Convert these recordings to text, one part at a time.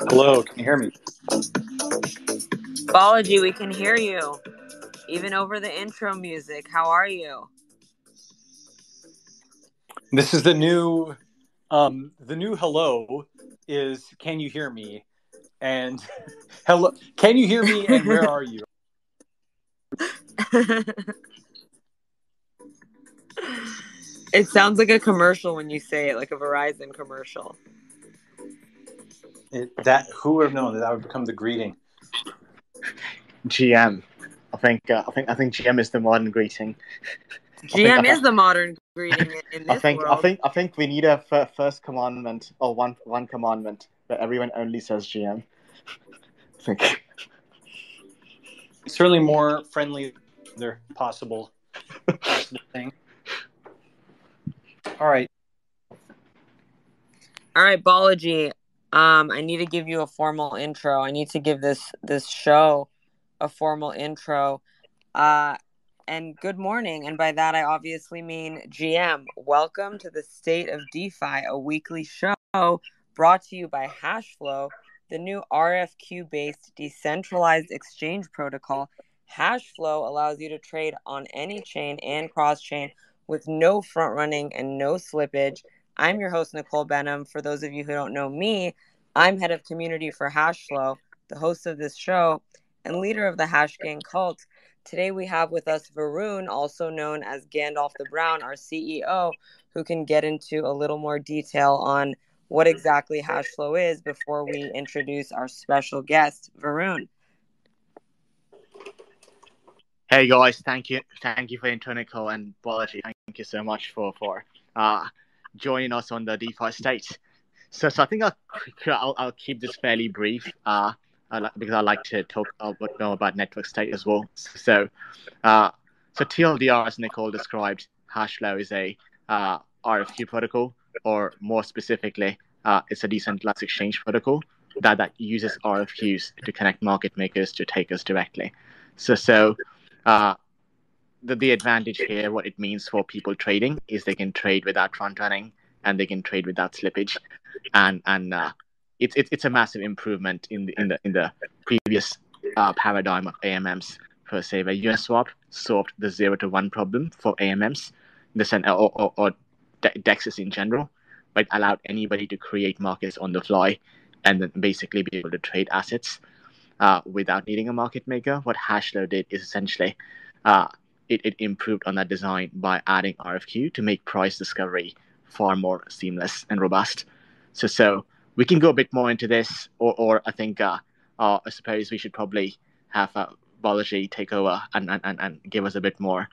Hello, can you hear me? Balaji, we can hear you, even over the intro music. How are you? This is the new hello is can you hear me? And hello, can you hear me? And where are you? It sounds like a commercial when you say it, like a Verizon commercial. Who would have known that would become the greeting? GM. I think GM is the modern greeting. GM is the modern greeting in this world. I think we need a first commandment or one commandment where everyone only says GM. I think certainly more friendly than their possible thing. All right, Balaji. I need to give you a formal intro. I need to give this show a formal intro. And good morning. And by that, I obviously mean GM. Welcome to the State of DeFi, a weekly show brought to you by Hashflow, the new RFQ-based decentralized exchange protocol. Hashflow allows you to trade on any chain and cross-chain with no front-running and no slippage. I'm your host, Nicole Benham. For those of you who don't know me, I'm head of community for Hashflow, the host of this show, and leader of the Hash Gang cult. Today we have with us Varun, also known as Gandalf the Brown, our CEO, who can get into a little more detail on what exactly Hashflow is before we introduce our special guest, Varun. Hey guys, thank you for the intro, Nicole, and Balaji. Thank you so much for joining us on the DeFi State. So I think I'll keep this fairly brief. Because I like to talk a bit more about Network State as well. So TLDR, as Nicole described, Hashflow is a RFQ protocol, or more specifically, it's a decentralized exchange protocol that uses RFQs to connect market makers to takers directly. So the advantage here, what it means for people trading, is they can trade without front running and they can trade without slippage, and it's a massive improvement in the previous paradigm of AMMs per se, where Uniswap solved the 0 to 1 problem for AMMs, or DEXs in general, but allowed anybody to create markets on the fly and then basically be able to trade assets without needing a market maker. What Hashflow did is essentially it improved on that design by adding RFQ to make price discovery far more seamless and robust. So we can go a bit more into this, or I think I suppose we should probably have Balaji take over and give us a bit more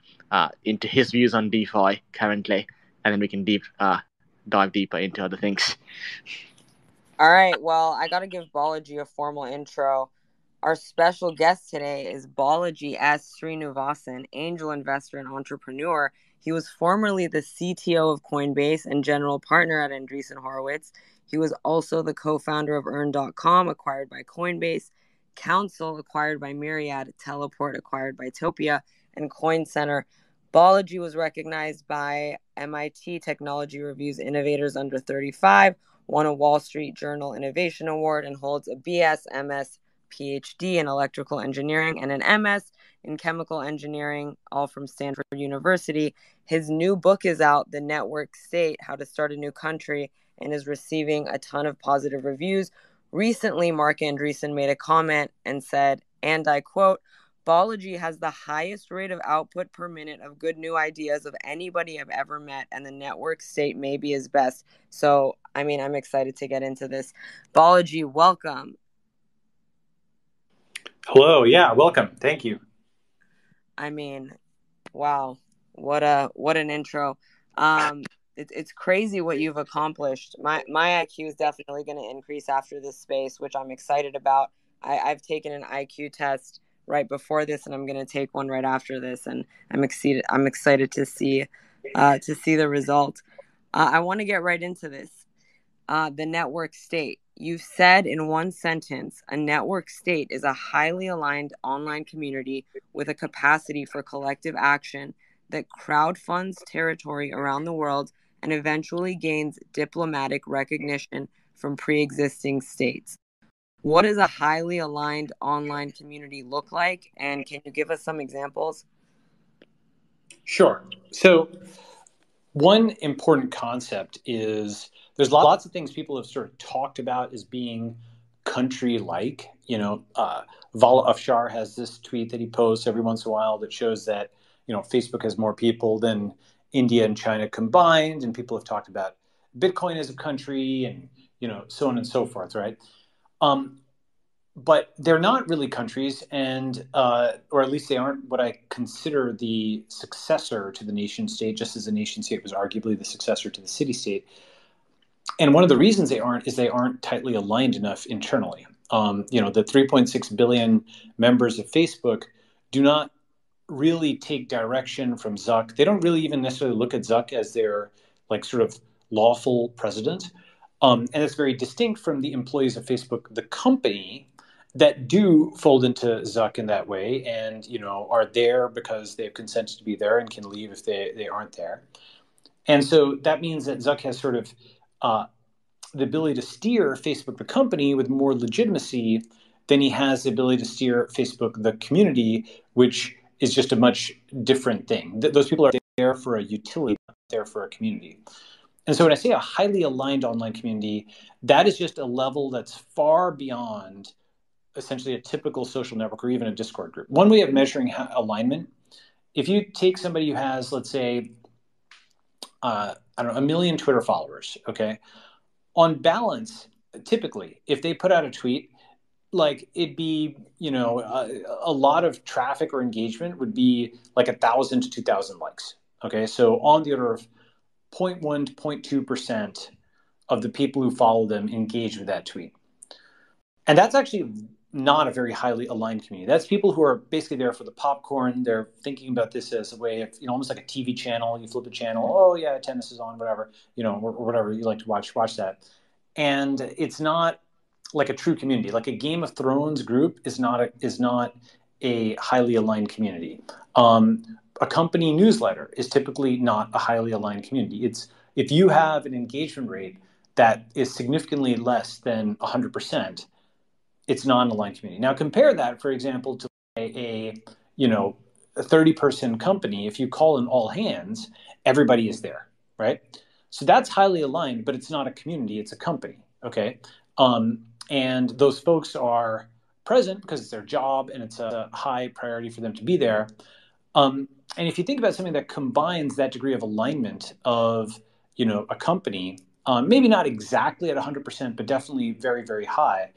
into his views on DeFi currently, and then we can dive deeper into other things. All right, well, I got to give Balaji a formal intro. Our special guest today is Balaji Srinivasan, angel investor and entrepreneur. He was formerly the CTO of Coinbase and general partner at Andreessen Horowitz. He was also the co-founder of Earn.com, acquired by Coinbase, Council, acquired by Myriad, Teleport, acquired by Topia, and Coin Center. Balaji was recognized by MIT Technology Review's Innovators Under 35, won a Wall Street Journal Innovation Award, and holds a BS, MS, PhD in electrical engineering and an MS in chemical engineering, all from Stanford University. His new book is out, The Network State, How to Start a New Country, and is receiving a ton of positive reviews. Recently, Mark Andreessen made a comment and said, and I quote, "Balaji has the highest rate of output per minute of good new ideas of anybody I've ever met, and the Network State may be his best." So, I'm excited to get into this. Balaji, welcome. Hello, yeah, welcome. Thank you. Wow, what an intro. It's crazy what you've accomplished. My IQ is definitely going to increase after this space, which I'm excited about. I've taken an IQ test right before this, and I'm going to take one right after this, and I'm excited to see the result. I want to get right into this. The network state. You've said in one sentence, a network state is a highly aligned online community with a capacity for collective action that crowdfunds territory around the world and eventually gains diplomatic recognition from pre-existing states. What does a highly aligned online community look like? And can you give us some examples? Sure. So one important concept is there's lots of things people have sort of talked about as being country-like. Vala Afshar has this tweet that he posts every once in a while that shows that, Facebook has more people than India and China combined, and people have talked about Bitcoin as a country and, so on and so forth, right? But they're not really countries, and or at least they aren't what I consider the successor to the nation state, just as the nation state was arguably the successor to the city state. And one of the reasons they aren't is they aren't tightly aligned enough internally. The 3.6 billion members of Facebook do not really take direction from Zuck. They don't really even necessarily look at Zuck as their sort of lawful president. And it's very distinct from the employees of Facebook, the company, that do fold into Zuck in that way and, are there because they've consented to be there and can leave if they aren't there. And so that means that Zuck has sort of the ability to steer Facebook, the company, with more legitimacy than he has the ability to steer Facebook, the community, which is just a much different thing. Those people are there for a utility, not there for a community. And so when I say a highly aligned online community, that is just a level that's far beyond essentially a typical social network or even a Discord group. One way of measuring alignment, if you take somebody who has, let's say, I don't know, 1 million Twitter followers, okay? On balance, typically, if they put out a tweet, it'd be, a lot of traffic or engagement would be 1,000 to 2,000 likes, okay? So on the order of 0.1 to 0.2% of the people who follow them engage with that tweet. And that's actually not a very highly aligned community. That's people who are basically there for the popcorn. They're thinking about this as a way of, almost like a TV channel. You flip a channel. Oh yeah, tennis is on, whatever, or whatever you like to watch that. And it's not like a true community. Like a Game of Thrones group is not a highly aligned community. A company newsletter is typically not a highly aligned community. It's if you have an engagement rate that is significantly less than 100%, it's not an aligned community. Now compare that, for example, to a 30-person company. If you call in all hands, everybody is there, right? So that's highly aligned, but it's not a community, it's a company, okay? And those folks are present because it's their job and it's a high priority for them to be there. And if you think about something that combines that degree of alignment of, a company, maybe not exactly at 100%, but definitely very, very high,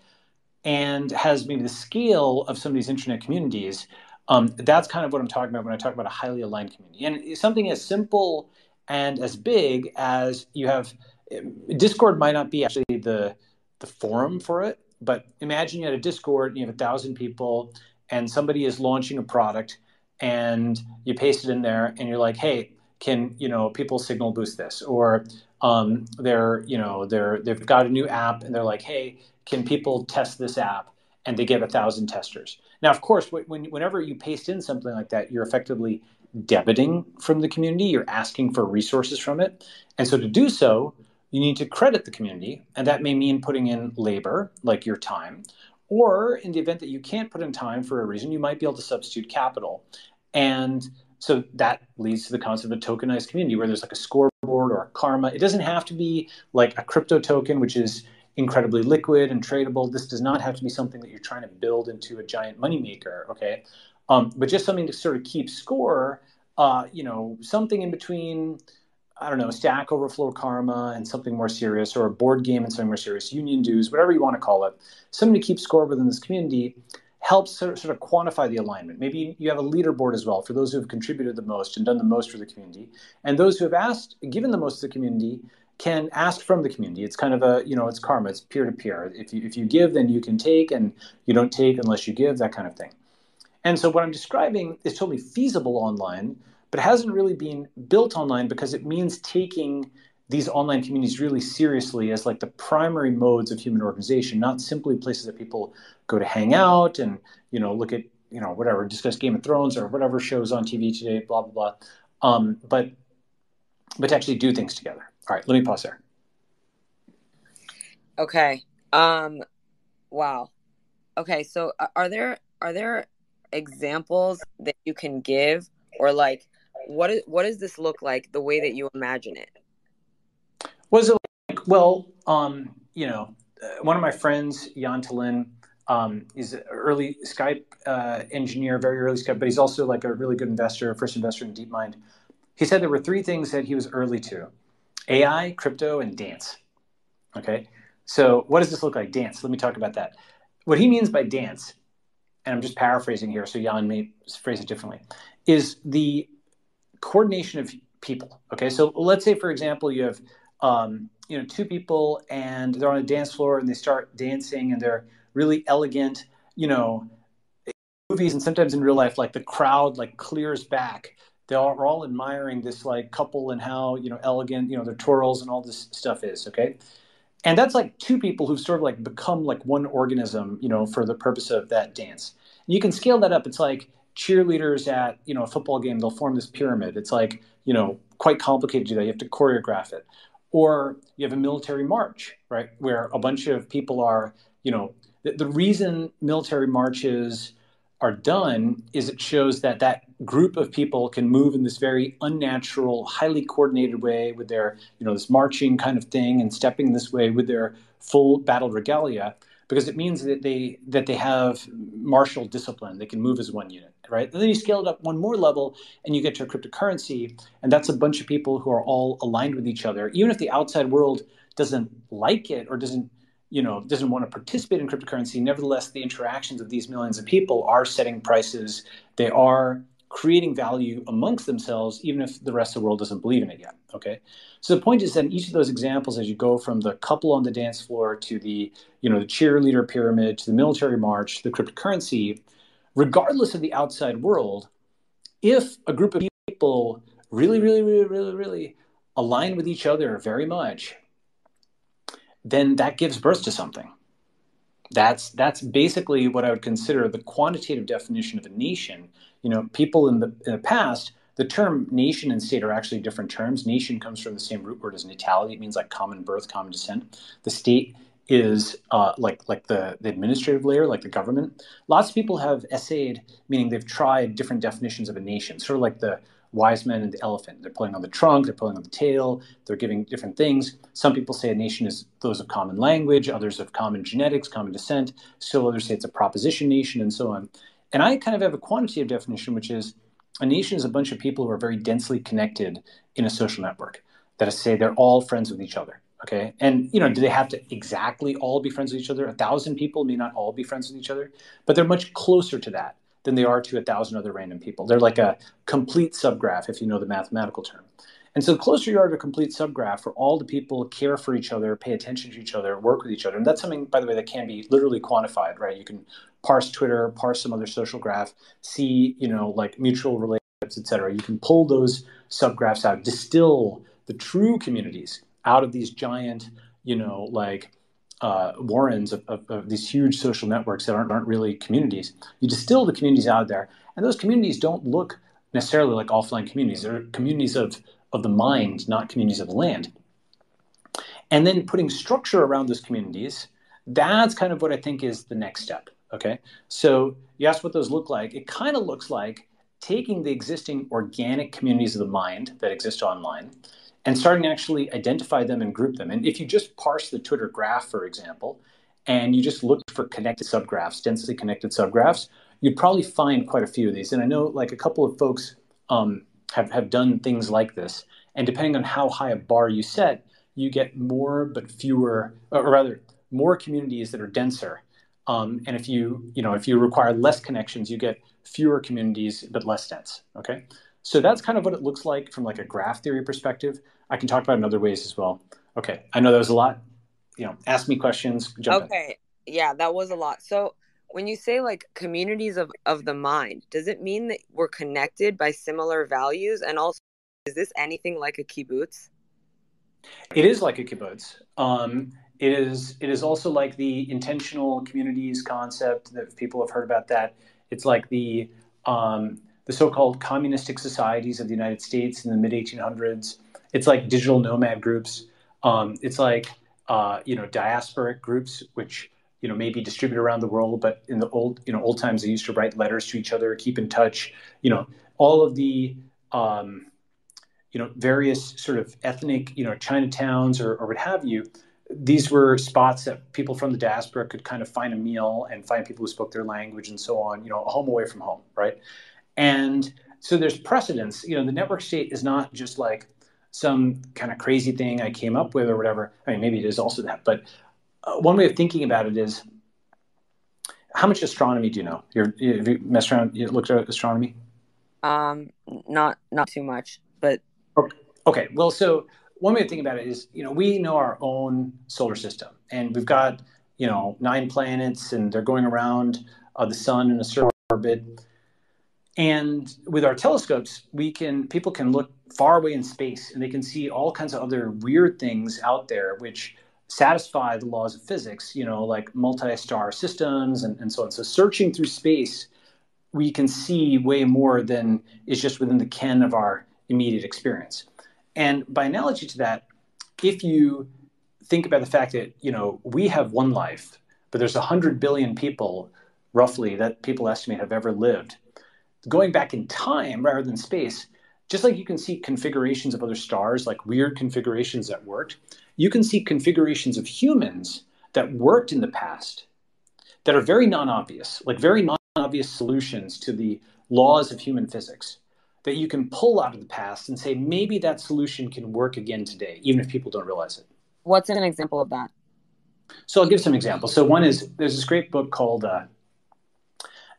and has maybe the scale of some of these internet communities, that's kind of what I'm talking about when I talk about a highly aligned community. And something as simple and as big as you have, Discord might not be actually the forum for it, but imagine you had a Discord and you have 1,000 people and somebody is launching a product and you paste it in there and you're like, hey, can people signal boost this? Or they've got a new app and they're like, hey, can people test this app? And they get 1,000 testers. Now, of course, whenever you paste in something like that, you're effectively debiting from the community. You're asking for resources from it. And so to do so, you need to credit the community. And that may mean putting in labor, like your time. Or in the event that you can't put in time for a reason, you might be able to substitute capital. And so that leads to the concept of a tokenized community where there's like a scoreboard or a karma. It doesn't have to be like a crypto token, which is incredibly liquid and tradable. This does not have to be something that you're trying to build into a giant moneymaker, okay? But just something to sort of keep score, something in between, I don't know, Stack Overflow Karma and something more serious, or a board game and something more serious, union dues, whatever you want to call it. Something to keep score within this community helps sort of quantify the alignment. Maybe you have a leaderboard as well for those who have contributed the most and done the most for the community. And those who have given the most to the community can ask from the community. It's kind of it's karma. It's peer-to-peer. If you give, then you can take, and you don't take unless you give, that kind of thing. And so what I'm describing is totally feasible online, but it hasn't really been built online because it means taking these online communities really seriously as like the primary modes of human organization, not simply places that people go to hang out and, look at, whatever, discuss Game of Thrones or whatever shows on TV today, blah, blah, blah. But to actually do things together. All right, let me pause there. Okay. Wow. Okay, so are there examples that you can give, or like what does this look like the way that you imagine it? Was it like, well, one of my friends, Jan Talin, is an early Skype engineer, very early Skype, but he's also like a really good investor, first investor in DeepMind. He said there were three things that he was early to: AI, crypto, and dance. Okay. So what does this look like? Dance. Let me talk about that. What he means by dance, and I'm just paraphrasing here, so Jan may phrase it differently, is the coordination of people. Okay. So let's say, for example, you have, two people and they're on a dance floor and they start dancing and they're really elegant, movies and sometimes in real life, like the crowd like clears back. They are all admiring this like couple and how, elegant, their twirls and all this stuff is. Okay. And that's like two people who've sort of like become like one organism, for the purpose of that dance. And you can scale that up. It's like cheerleaders at, a football game, they'll form this pyramid. It's like, quite complicated to do that. You have to choreograph it. Or you have a military march, right? Where a bunch of people are, the reason military marches are done is it shows that that group of people can move in this very unnatural, highly coordinated way with their, this marching kind of thing and stepping this way with their full battle regalia, because it means that they have martial discipline. They can move as one unit, right? And then you scale it up one more level and you get to a cryptocurrency, and that's a bunch of people who are all aligned with each other. Even if the outside world doesn't like it or doesn't want to participate in cryptocurrency, nevertheless, the interactions of these millions of people are setting prices. They are creating value amongst themselves, even if the rest of the world doesn't believe in it yet. Okay. So the point is that in each of those examples, as you go from the couple on the dance floor to the, the cheerleader pyramid, to the military march, to the cryptocurrency, regardless of the outside world, if a group of people really, really, really, really, really align with each other very much, then that gives birth to something. That's basically what I would consider the quantitative definition of a nation. People in the past, the term nation and state are actually different terms. Nation comes from the same root word as natality. It means like common birth, common descent. The state is like the administrative layer, like the government. Lots of people have essayed, meaning they've tried different definitions of a nation, sort of like the wise men and the elephant. They're pulling on the trunk, they're pulling on the tail, they're giving different things. Some people say a nation is those of common language, others of common genetics, common descent. Still others say it's a proposition nation, and so on. And I kind of have a quantitative definition, which is a nation is a bunch of people who are very densely connected in a social network. That is to say, they're all friends with each other. Okay. And, do they have to exactly all be friends with each other? 1,000 people may not all be friends with each other, but they're much closer to that than they are to 1,000 other random people. They're like a complete subgraph, if you know the mathematical term. And so the closer you are to a complete subgraph, where all the people care for each other, pay attention to each other, work with each other, and that's something, by the way, that can be literally quantified, right? You can parse Twitter, parse some other social graph, see, like mutual relationships, et cetera. You can pull those subgraphs out, distill the true communities out of these giant, warrens of these huge social networks that aren't really communities. You distill the communities out there, and those communities don't look necessarily like offline communities. They're communities of the mind, not communities of the land. And then putting structure around those communities, that's kind of what I think is the next step. Okay. So you asked what those look like. It kind of looks like taking the existing organic communities of the mind that exist online and starting to actually identify them and group them. And if you just parse the Twitter graph, for example, and you just look for connected subgraphs, densely connected subgraphs, you'd probably find quite a few of these. And I know like a couple of folks have done things like this. And depending on how high a bar you set, you get more but fewer, or rather more communities that are denser. And if you require less connections, you get fewer communities but less dense. Okay. So that's kind of what it looks like from like a graph theory perspective. I can talk about it in other ways as well. Okay. I know that was a lot. Ask me questions, jump in. Okay. Yeah, that was a lot. So when you say like communities of the mind, does it mean that we're connected by similar values? And also, is this anything like a kibbutz? It is like a kibbutz. It is also like the intentional communities concept that people have heard about that. It's like the so-called communistic societies of the United States in the mid-1800s. It's like digital nomad groups. It's like diasporic groups, which maybe distributed around the world, but in the old times, they used to write letters to each other, keep in touch, all of the, various sort of ethnic, Chinatowns or what have you. These were spots that people from the diaspora could kind of find a meal and find people who spoke their language and so on, a home away from home, right? And so there's precedence. The network state is not just like some kind of crazy thing I came up with or whatever. I mean, maybe it is also that, but one way of thinking about it is, how much astronomy do you know? Have you messed around? You looked at astronomy? Not too much, but okay. Well, so one way of thinking about it is, we know our own solar system, and we've got 9 planets, and they're going around the sun in a certain orbit. And with our telescopes, people can look far away in space, and they can see all kinds of other weird things out there, which satisfy the laws of physics, like multi-star systems and so on. So searching through space, we can see way more than is just within the ken of our immediate experience. And by analogy to that, if you think about the fact that, we have one life, but there's 100 billion people, roughly, that people estimate have ever lived, going back in time rather than space, just like you can see configurations of other stars, like weird configurations that worked, you can see configurations of humans that worked in the past that are very non-obvious, like very non-obvious solutions to the laws of human physics that you can pull out of the past and say, maybe that solution can work again today, even if people don't realize it. What's an example of that? So I'll give some examples. So one is, there's this great book called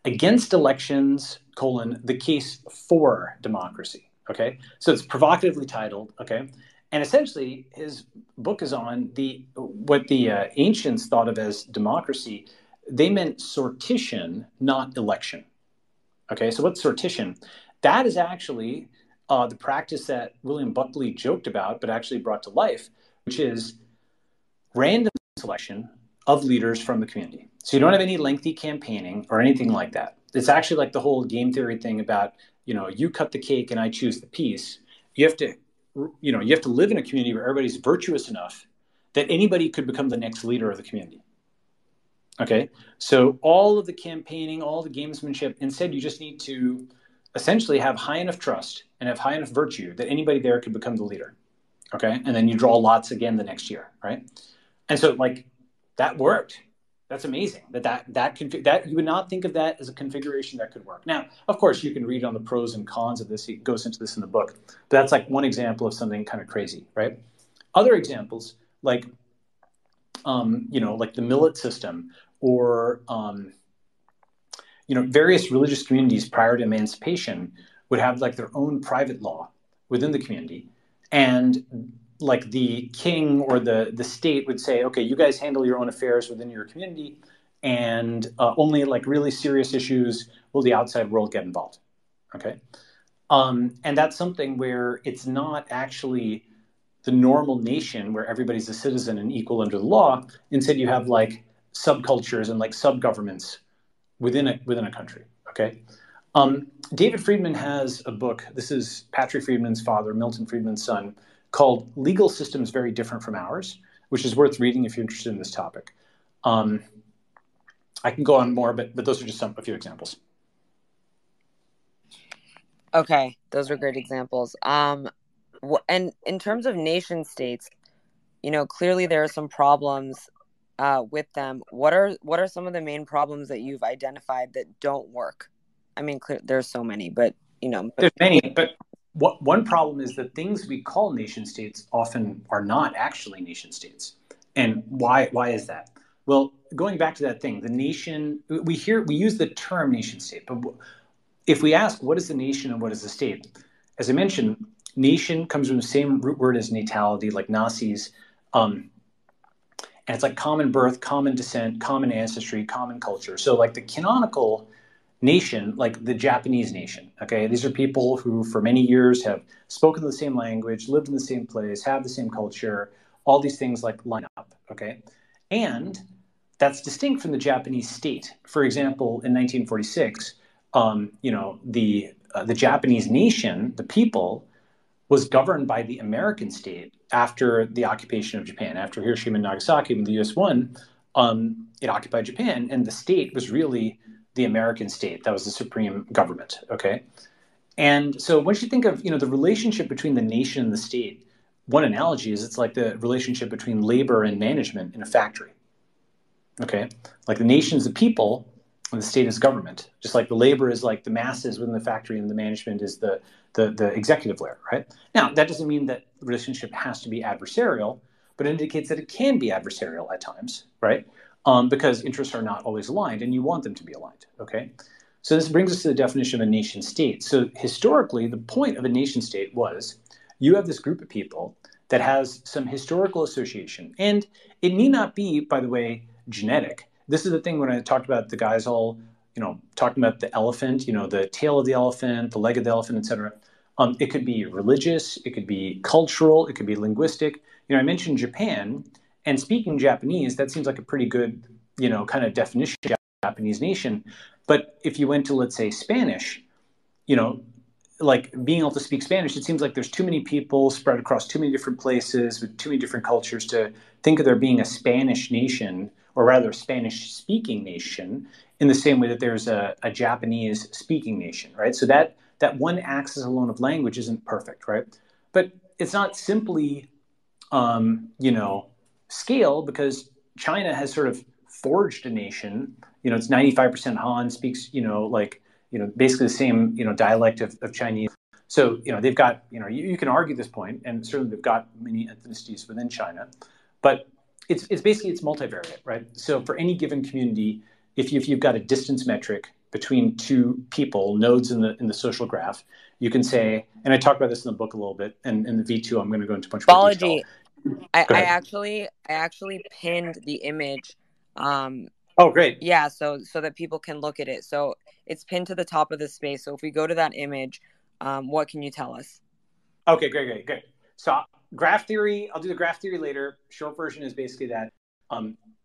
Against Elections, the Case for Democracy. Okay. So it's provocatively titled. Okay. And essentially his book is on what the ancients thought of as democracy. They meant sortition, not election. Okay. So what's sortition? That is actually the practice that William Buckley joked about, but actually brought to life, which is random selection of leaders from the community. So you don't have any lengthy campaigning or anything like that. It's actually like the whole game theory thing about, you cut the cake and I choose the piece. You have to live in a community where everybody's virtuous enough that anybody could become the next leader of the community. Okay. So all of the campaigning, all the gamesmanship, instead you just need to essentially have high enough trust and have high enough virtue that anybody there could become the leader. Okay. And then you draw lots again the next year. Right. And so that worked. That's amazing. That you would not think of that as a configuration that could work. Now, of course, you can read on the pros and cons of this. He goes into this in the book. But that's like one example of something kind of crazy, right? Other examples, like the millet system, or various religious communities prior to emancipation would have like their own private law within the community, and like the king or the state would say, okay, you guys handle your own affairs within your community, and only like really serious issues will the outside world get involved. Okay. And that's something where it's not actually the normal nation where everybody's a citizen and equal under the law. Instead, you have like subcultures and like sub-governments within a country. Okay. David Friedman has a book. This is Patrick Friedman's father, Milton Friedman's son, called Legal Systems Very Different from Ours, which is worth reading if you're interested in this topic. I can go on more, but those are just a few examples. Okay, those are great examples. And in terms of nation states, clearly there are some problems with them. What are some of the main problems that you've identified that don't work? I mean, there's so many, but there's many. But one problem is that things we call nation states often are not actually nation states. And why is that? Well, going back to that thing, the nation, we use the term nation state, but if we ask what is the nation and what is the state, as I mentioned, nation comes from the same root word as natality, like Nazis, and it's like common birth, common descent, common ancestry, common culture. So like the canonical nation, like the Japanese nation, okay? These are people who for many years have spoken the same language, lived in the same place, have the same culture, all these things like line up, okay? And that's distinct from the Japanese state. For example, in 1946, the Japanese nation, the people, was governed by the American state after the occupation of Japan. After Hiroshima and Nagasaki, when the U.S. won, it occupied Japan, and the state was really the American state. That was the supreme government. Okay. And so once you think of, the relationship between the nation and the state, one analogy is it's like the relationship between labor and management in a factory. Okay. Like the nation is the people and the state is government. Just like the labor is like the masses within the factory and the management is the executive layer, right? Now, that doesn't mean that the relationship has to be adversarial, but it indicates that it can be adversarial at times, right? Because interests are not always aligned, and you want them to be aligned, okay? So this brings us to the definition of a nation state. So historically, the point of a nation state was you have this group of people that has some historical association. And it need not be, by the way, genetic. This is the thing when I talked about the guys all, talking about the elephant, the tail of the elephant, the leg of the elephant, et cetera. It could be religious, it could be cultural, it could be linguistic. I mentioned Japan, and speaking Japanese, that seems like a pretty good, kind of definition of Japanese nation. But if you went to, let's say, Spanish, like being able to speak Spanish, it seems like there's too many people spread across too many different places with too many different cultures to think of there being a Spanish nation, or rather a Spanish-speaking nation, in the same way that there's a Japanese-speaking nation, right? So that one axis alone of language isn't perfect, right? But it's not simply, scale, because China has sort of forged a nation. It's 95% Han, speaks, basically the same, dialect of Chinese. So, they've got, you can argue this point, and certainly they've got many ethnicities within China, but it's basically, it's multivariate, right? So for any given community, if you've got a distance metric between two people, nodes in the social graph, you can say, and I talk about this in the book a little bit, and in the V2, I'm going to go into a bunch more detail. I actually pinned the image. Oh, great. Yeah, so that people can look at it. So it's pinned to the top of the space. So if we go to that image, what can you tell us? Okay, great. So graph theory, I'll do the graph theory later. Short version is basically that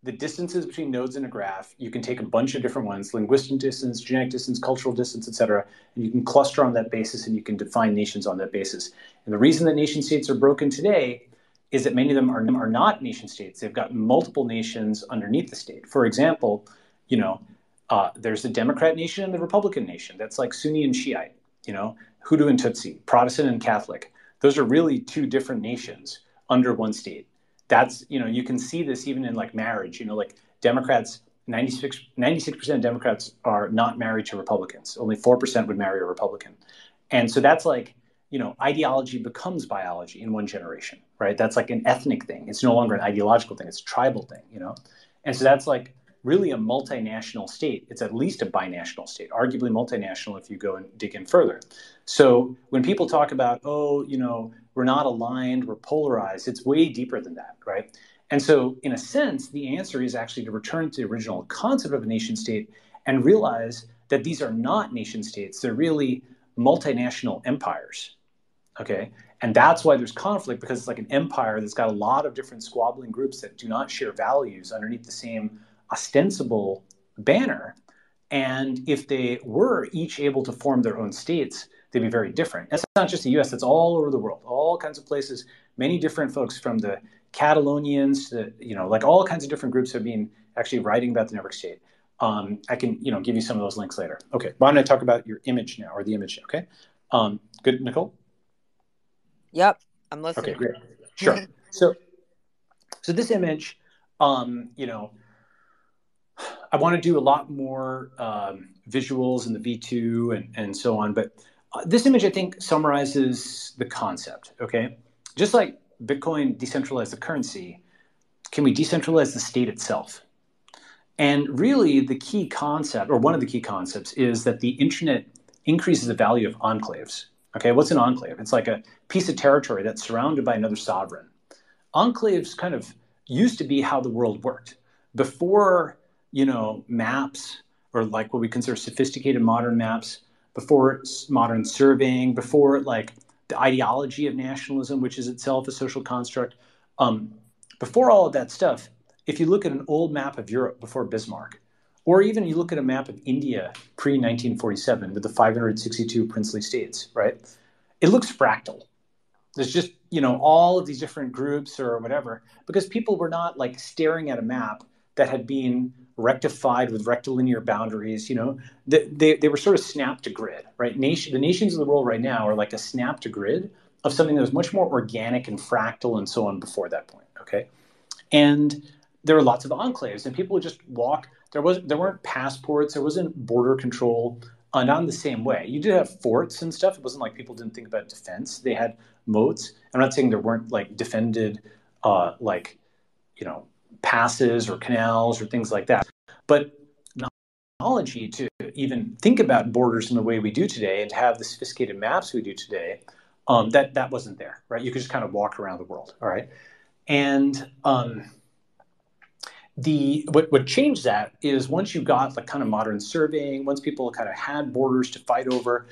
the distances between nodes in a graph, you can take a bunch of different ones, linguistic distance, genetic distance, cultural distance, et cetera, and you can cluster on that basis, and you can define nations on that basis. And the reason that nation states are broken today is that many of them are not nation states. They've got multiple nations underneath the state. For example, there's the Democrat nation and the Republican nation. That's like Sunni and Shiite, Hutu and Tutsi, Protestant and Catholic. Those are really two different nations under one state. That's, you can see this even in like marriage, like Democrats, 96% of Democrats are not married to Republicans. Only 4% would marry a Republican. And so that's like, ideology becomes biology in one generation, right? That's like an ethnic thing. It's no longer an ideological thing. It's a tribal thing, And so that's like really a multinational state. It's at least a binational state, arguably multinational if you go and dig in further. So when people talk about, we're not aligned, we're polarized, it's way deeper than that, right? And so in a sense, the answer is actually to return to the original concept of a nation state and realize that these are not nation states. They're really multinational empires. Okay. And that's why there's conflict, because it's like an empire that's got a lot of different squabbling groups that do not share values underneath the same ostensible banner. And if they were each able to form their own states, they'd be very different. That's not just the US, that's all over the world, all kinds of places, many different folks from the Catalonians to, like all kinds of different groups have been actually writing about the network state. I can, give you some of those links later. Okay. Why don't I talk about your image now, or the image? Okay. Good, Nicole? Yep, I'm listening. Okay, great. Sure. So this image, I want to do a lot more visuals in the V2 and so on, but this image, I think, summarizes the concept, okay? Just like Bitcoin decentralized the currency, can we decentralize the state itself? And really the key concept, or one of the key concepts, is that the internet increases the value of enclaves. Okay, what's an enclave? It's like a piece of territory that's surrounded by another sovereign. Enclaves kind of used to be how the world worked. Before, maps, or like what we consider sophisticated modern maps, before modern surveying, before like the ideology of nationalism, which is itself a social construct, before all of that stuff, if you look at an old map of Europe before Bismarck, or even you look at a map of India pre-1947 with the 562 princely states, right? It looks fractal. There's just, all of these different groups or whatever, because people were not like staring at a map that had been rectified with rectilinear boundaries. They were sort of snap to grid, right? The nations of the world right now are like a snap to grid of something that was much more organic and fractal and so on before that point, okay? And there were lots of enclaves, and people would just walk. There weren't passports. There wasn't border control, not in the same way. You did have forts and stuff. It wasn't like people didn't think about defense. They had moats. I'm not saying there weren't like defended, passes or canals or things like that. But technology to even think about borders in the way we do today and to have the sophisticated maps we do today, that wasn't there, right? You could just kind of walk around the world, all right? And what changed that is once you got like kind of modern surveying, once people kind of had borders to fight over,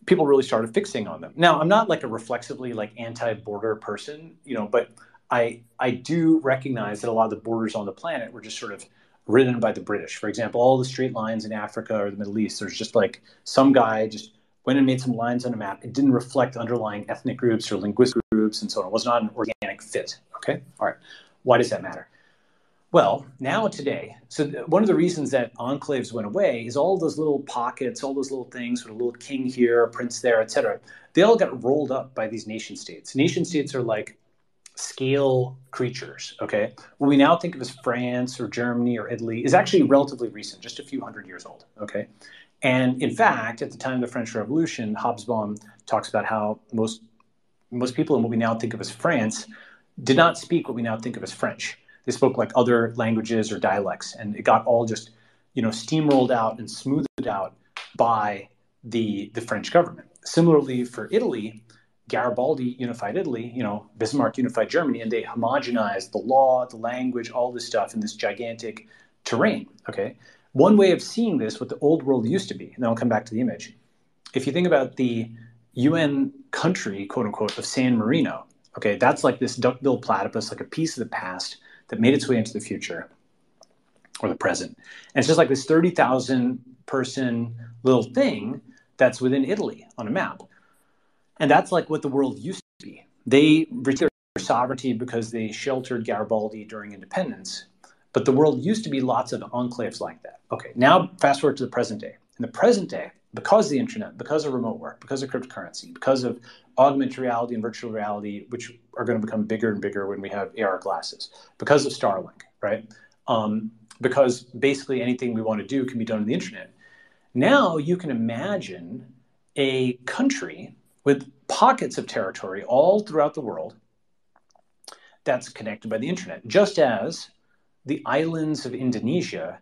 people really started fixing on them. Now, I'm not like a reflexively like anti-border person, but I do recognize that a lot of the borders on the planet were just sort of written by the British. For example, all the straight lines in Africa or the Middle East, there's just like some guy just went and made some lines on a map. It didn't reflect underlying ethnic groups or linguistic groups and so on. It was not an organic fit, okay? All right, why does that matter? Well, now today, so one of the reasons that enclaves went away is all those little pockets, all those little things with a little king here, a prince there, et cetera. They all got rolled up by these nation states. Nation states are like scale creatures, okay? What we now think of as France or Germany or Italy is actually relatively recent, just a few hundred years old, okay? And in fact, at the time of the French Revolution, Hobsbawm talks about how most people in what we now think of as France did not speak what we now think of as French. They spoke like other languages or dialects, and it got all just, steamrolled out and smoothed out by the French government. Similarly, for Italy, Garibaldi unified Italy, Bismarck unified Germany, and they homogenized the law, the language, all this stuff in this gigantic terrain, okay? One way of seeing this, what the old world used to be, and then I'll come back to the image. If you think about the UN country, quote unquote, of San Marino, okay, that's like this duck-billed platypus, like a piece of the past that made its way into the future or the present. And it's just like this 30,000 person little thing that's within Italy on a map. And that's like what the world used to be. They retained their sovereignty because they sheltered Garibaldi during independence. But the world used to be lots of enclaves like that. Okay, now fast forward to the present day. In the present day, because of the internet, because of remote work, because of cryptocurrency, because of augmented reality and virtual reality, which are going to become bigger and bigger when we have AR glasses, because of Starlink, right? Because basically anything we want to do can be done on the internet. Now you can imagine a country with pockets of territory all throughout the world that's connected by the internet, just as the islands of Indonesia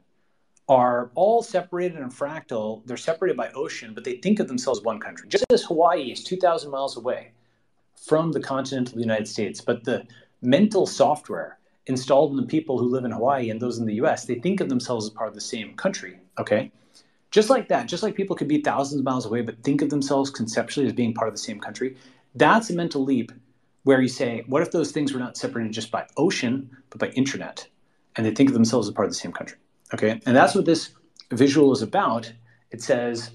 are all separated and fractal. They're separated by ocean, but they think of themselves as one country. Just as Hawaii is 2,000 miles away from the continental United States, but the mental software installed in the people who live in Hawaii and those in the US, they think of themselves as part of the same country, okay? Just like that, just like people could be thousands of miles away, but think of themselves conceptually as being part of the same country, that's a mental leap where you say, what if those things were not separated just by ocean, but by internet? And they think of themselves as part of the same country, okay? And that's what this visual is about. It says,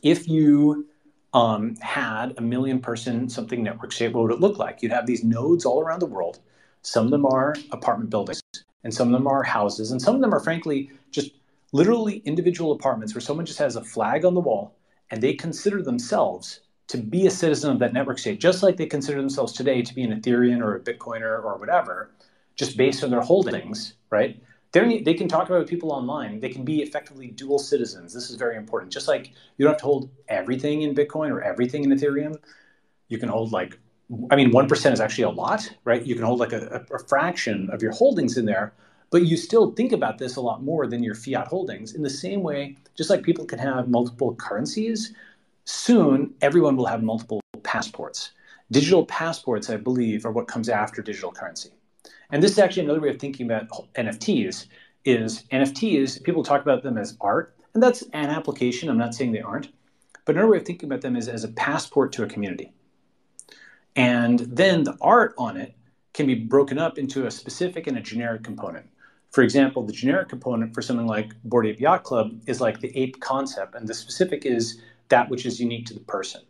if you had a 1 million person something network state, what would it look like? You'd have these nodes all around the world. Some of them are apartment buildings, and some of them are houses, and some of them are frankly just literally individual apartments where someone just has a flag on the wall and they consider themselves to be a citizen of that network state, just like they consider themselves today to be an Ethereum or a Bitcoiner or whatever, just based on their holdings, right? They can talk about people online. They can be effectively dual citizens. This is very important. Just like you don't have to hold everything in Bitcoin or everything in Ethereum. You can hold 1% is actually a lot, right? You can hold like a fraction of your holdings in there, but you still think about this a lot more than your fiat holdings. In the same way, just like people can have multiple currencies, soon everyone will have multiple passports. Digital passports, I believe, are what comes after digital currency. And this is actually another way of thinking about NFTs. People talk about them as art, and that's an application. I'm not saying they aren't. But another way of thinking about them is as a passport to a community. And then the art on it can be broken up into a specific and a generic component. For example, the generic component for something like Bored Ape Yacht Club is like the ape concept, and the specific is that which is unique to the person.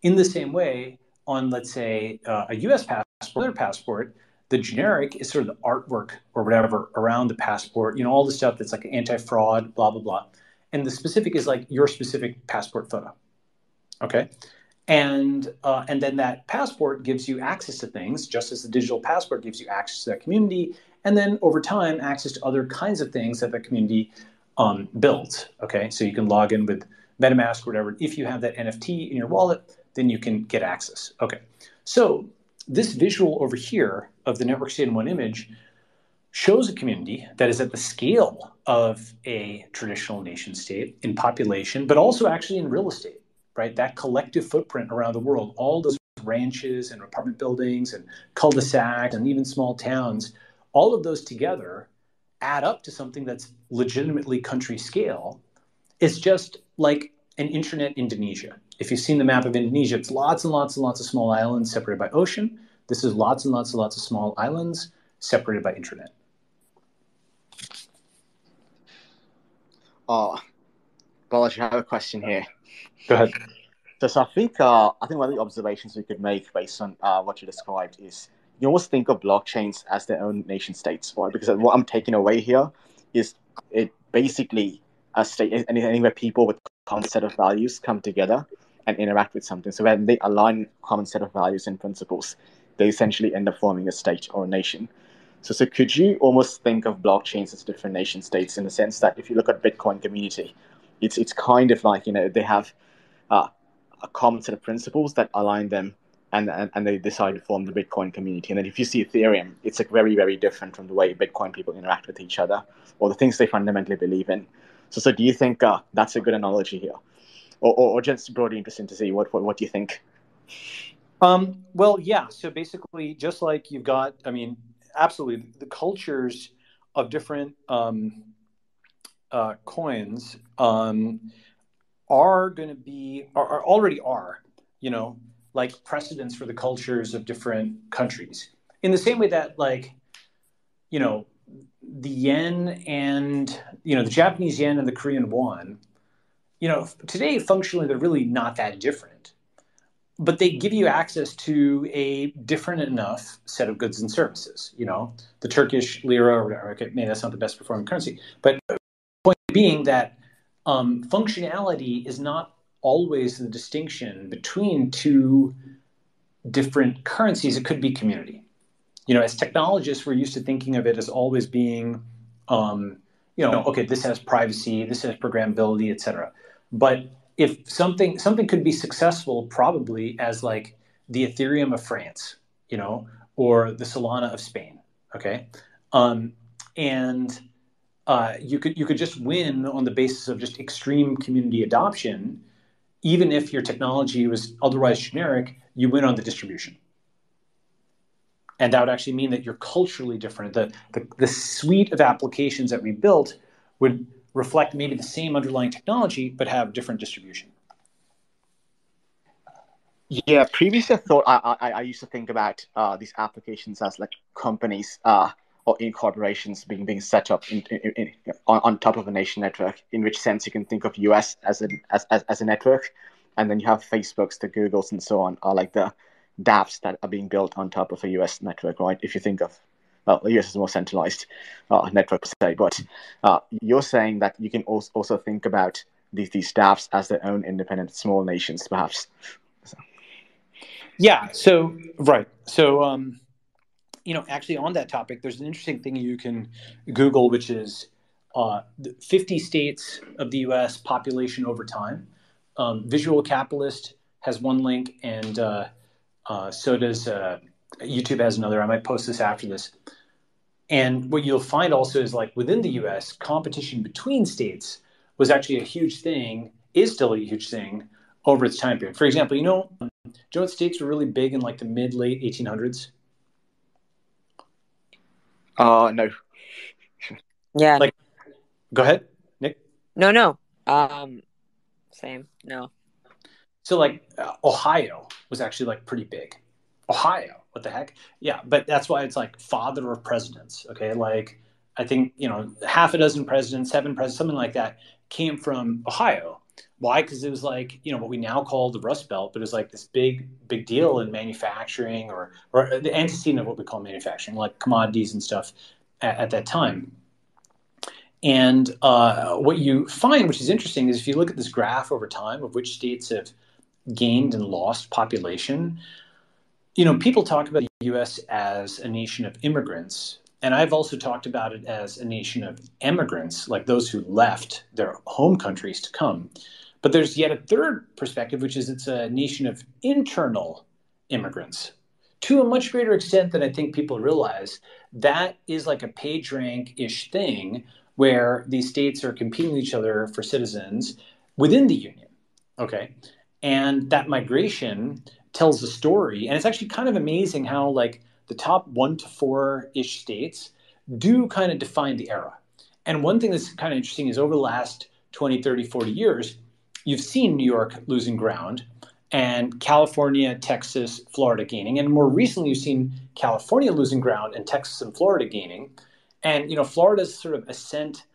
In the same way, on, let's say, a US passport, other passport, The generic is sort of the artwork or whatever around the passport, all the stuff that's like anti-fraud, blah, blah, blah. And the specific is like your specific passport photo. Okay. And then that passport gives you access to things, just as the digital passport gives you access to that community. And then over time, access to other kinds of things that the community builds. Okay. So you can log in with MetaMask or whatever. If you have that NFT in your wallet, then you can get access. Okay. So this visual over here of the network state in one image shows a community that is at the scale of a traditional nation state in population, but also actually in real estate, right? That collective footprint around the world, all those ranches and apartment buildings and cul-de-sacs and even small towns, all of those together add up to something that's legitimately country scale. It's just like an internet Indonesia. If you've seen the map of Indonesia, it's lots and lots and lots of small islands separated by ocean. This is lots and lots and lots of small islands separated by internet. Balaji, I have a question here. Go ahead. So I think one of the observations we could make based on what you described is you almost think of blockchains as their own nation states, right? Because what I'm taking away here is it basically a state anywhere people with common set of values come together and interact with something. So when they align common set of values and principles, they essentially end up forming a state or a nation. So could you almost think of blockchains as different nation states in the sense that if you look at Bitcoin community, it's kind of like they have a common set of principles that align them, and they decide to form the Bitcoin community. And then if you see Ethereum, it's like very, very different from the way Bitcoin people interact with each other or the things they fundamentally believe in. So do you think that's a good analogy here, or just broadly interesting to see what do you think? Well, yeah. So basically, just like you've got, absolutely, the cultures of different coins are going to be, are already are, like precedents for the cultures of different countries. In the same way that, like, the yen and, the Japanese yen and the Korean won, today functionally they're really not that different. But they give you access to a different enough set of goods and services. The Turkish lira or whatever. Okay, maybe that's not the best performing currency. But the point being that functionality is not always the distinction between two different currencies. It could be community. As technologists, we're used to thinking of it as always being, okay, this has privacy, this has programmability, etc. But if something could be successful probably as like the Ethereum of France, or the Solana of Spain, okay, and you could just win on the basis of just extreme community adoption, even if your technology was otherwise generic. You win on the distribution, and that would actually mean that you're culturally different. The suite of applications that we built would reflect maybe the same underlying technology, but have different distribution. Yeah, previously I used to think about these applications as like companies or incorporations being set up on top of a nation network. In which sense you can think of US as a network, and then you have Facebooks, the Googles, and so on are like the dApps that are being built on top of a US network, right? If you think of, the US is a more centralized network per se, but you're saying that you can also think about these dApps as their own independent small nations, perhaps. So. Yeah. So right. So actually on that topic, there's an interesting thing you can Google, which is 50 states of the U.S. population over time. Visual Capitalist has one link, and so does YouTube has another. I might post this after this. And what you'll find also is like within the U.S., competition between states was actually a huge thing, is still a huge thing over its time period. For example, do you know what states were really big in like the mid-late 1800s? No. Yeah. Like, go ahead, Nick. No. Same. No. So like Ohio was actually like pretty big. Ohio, what the heck? Yeah, but that's why it's like father of presidents. Okay, like I think half a dozen presidents, 7 presidents, something like that came from Ohio. Why? Because it was like, what we now call the Rust Belt, but it was like this big deal in manufacturing, or the antecedent of what we call manufacturing, like commodities and stuff at that time. And what you find, which is interesting, is if you look at this graph over time of which states have gained and lost population, people talk about the U.S. as a nation of immigrants. And I've also talked about it as a nation of emigrants, like those who left their home countries to come. But there's yet a third perspective, which is it's a nation of internal immigrants. To a much greater extent than I think people realize, that is like a PageRank-ish thing where these states are competing with each other for citizens within the union. Okay. And that migration tells a story. And it's actually kind of amazing how like the top 1 to 4-ish states do kind of define the era. And one thing that's kind of interesting is over the last 20, 30, 40 years, you've seen New York losing ground and California, Texas, Florida gaining. And more recently, you've seen California losing ground and Texas and Florida gaining. And, Florida's sort of ascent,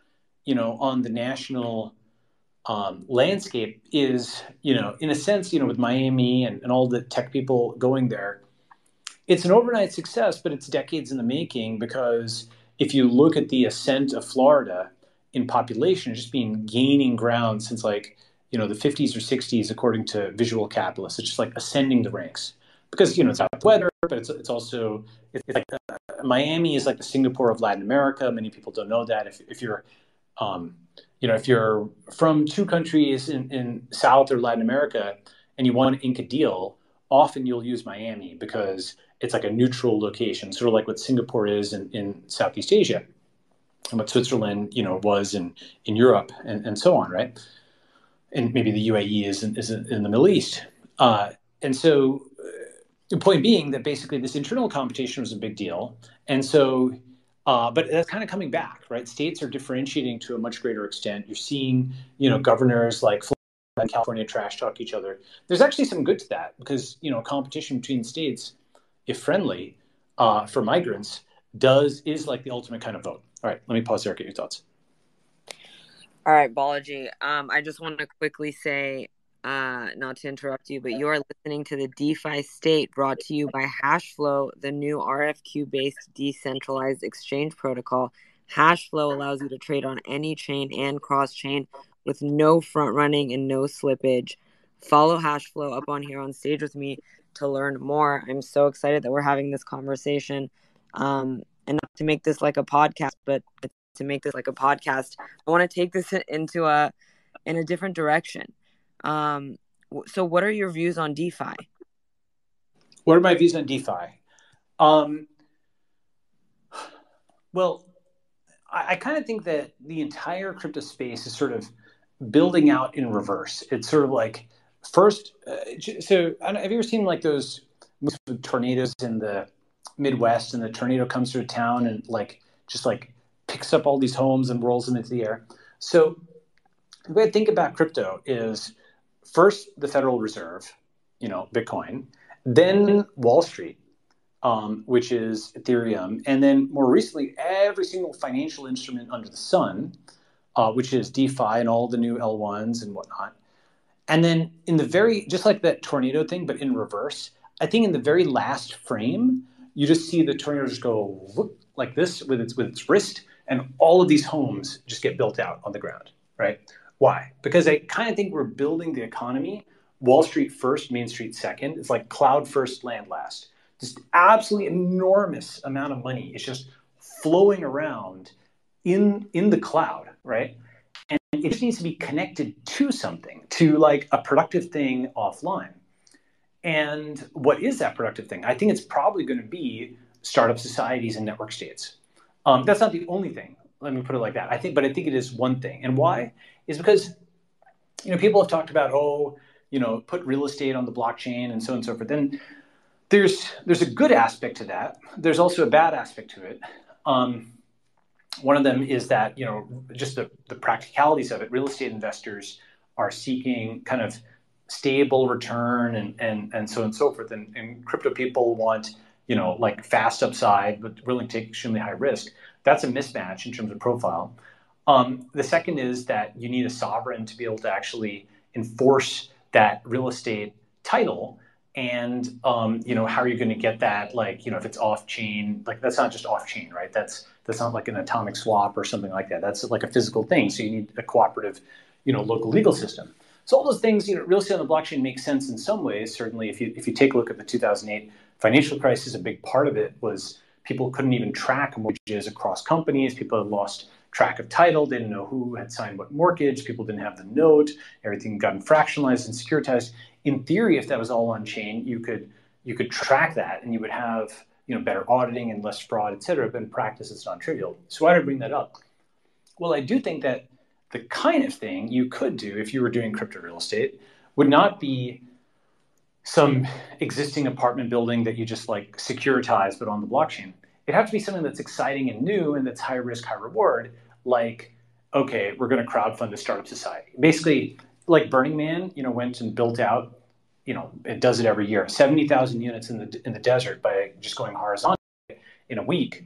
on the national landscape is, in a sense, with Miami and all the tech people going there, it's an overnight success, but it's decades in the making, because if you look at the ascent of Florida in population, it's just been gaining ground since like, the 50s or 60s, according to visual capitalists. It's just like ascending the ranks because, it's out weather, but it's also, it's like Miami is like the Singapore of Latin America. Many people don't know that. If you're, if you're from two countries in South or Latin America and you want to ink a deal, often you'll use Miami because it's like a neutral location, sort of like what Singapore is in Southeast Asia and what Switzerland, was in Europe and so on, right? And maybe the UAE is in the Middle East. And so the point being that basically this internal competition was a big deal. And so, but that's kind of coming back, right? States are differentiating to a much greater extent. You're seeing, governors like Florida and California trash talk each other. There's actually some good to that because, competition between states, if friendly for migrants, is like the ultimate kind of vote. All right, let me pause there, get your thoughts. All right, Balaji. I just want to quickly say, not to interrupt you, but you are listening to the DeFi State, brought to you by Hashflow, the new RFQ-based decentralized exchange protocol. Hashflow allows you to trade on any chain and cross-chain with no front-running and no slippage. Follow Hashflow up on here on stage with me to learn more. I'm so excited that we're having this conversation. And not to make this like a podcast, but to make this like a podcast, I want to take this in a different direction. So what are your views on DeFi? What are my views on DeFi? Well, I kind of think that the entire crypto space is sort of building out in reverse. It's sort of like first, so have you ever seen like those tornadoes in the Midwest, and the tornado comes through a town and like just like picks up all these homes and rolls them into the air? So the way I think about crypto is first the Federal Reserve, Bitcoin, then Wall Street, which is Ethereum, and then more recently every single financial instrument under the sun, which is DeFi and all the new L1s and whatnot. And then just like that tornado thing, but in reverse, I think in the very last frame, you just see the tornado just go whoop, like this with its wrist, and all of these homes just get built out on the ground, right? Why? Because I kind of think we're building the economy, Wall Street first, Main Street second. It's like cloud first, land last. Just absolutely enormous amount of money is just flowing around in the cloud, right? And it just needs to be connected to something, to like a productive thing offline. And what is that productive thing? I think it's probably going to be startup societies and network states. That's not the only thing. Let me put it like that. I think it is one thing. And why? Is because, people have talked about, put real estate on the blockchain and so on and so forth. Then there's a good aspect to that. There's also a bad aspect to it. One of them is that, just the practicalities of it. Real estate investors are seeking kind of stable return and so on and so forth. And crypto people want, like fast upside, but willing to take extremely high risk. That's a mismatch in terms of profile. The second is that you need a sovereign to be able to actually enforce that real estate title. And, how are you going to get that? Like, if it's off chain, like that's not just off chain, right? That's not like an atomic swap or something like that. That's like a physical thing. So you need a cooperative, local legal system. So all those things, real estate on the blockchain makes sense in some ways. Certainly, if you take a look at the 2008 financial crisis, a big part of it was people couldn't even track mortgages across companies. People had lost track of title. They didn't know who had signed what mortgage. People didn't have the note. Everything got fractionalized and securitized. In theory, if that was all on chain, you could track that, and you would have better auditing and less fraud, et cetera. But in practice, it's non-trivial. So why did I bring that up? Well, I do think that the kind of thing you could do if you were doing crypto real estate would not be some existing apartment building that you just like securitize but on the blockchain. It'd have to be something that's exciting and new and that's high risk, high reward, like, okay, we're going to crowdfund a startup society. Basically, like Burning Man, went and built out, it does it every year, 70,000 units in the desert by just going horizontal in a week.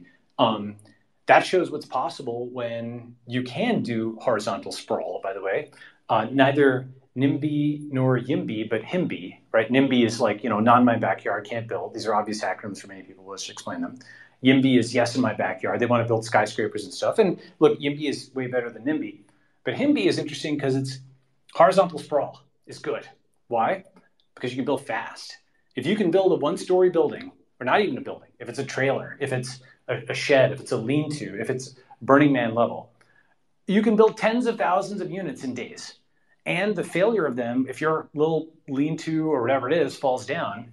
That shows what's possible when you can do horizontal sprawl, by the way. Neither NIMBY nor YIMBY, but HIMBY, right? NIMBY is like, not in my backyard, can't build. These are obvious acronyms for many people. Let's explain them. YIMBY is yes in my backyard. They want to build skyscrapers and stuff. And look, YIMBY is way better than NIMBY. But HIMBY is interesting because it's horizontal sprawl is good. Why? Because you can build fast. If you can build a one-story building, or not even a building, if it's a trailer, if it's a shed, if it's a lean-to, if it's Burning Man level, you can build tens of thousands of units in days. And the failure of them, if your little lean-to or whatever it is falls down,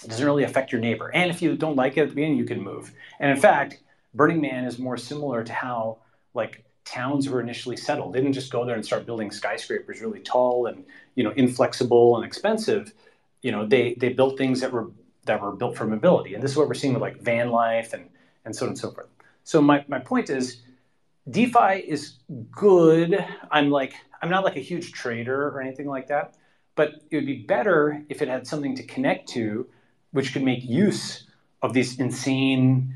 it doesn't really affect your neighbor. And if you don't like it at the beginning, you can move. And in fact, Burning Man is more similar to how like towns were initially settled. They didn't just go there and start building skyscrapers really tall and inflexible and expensive. They built things that were built for mobility. And this is what we're seeing with like van life and so on and so forth. So my point is, DeFi is good. I'm not like a huge trader or anything like that, but it would be better if it had something to connect to, which could make use of these insane,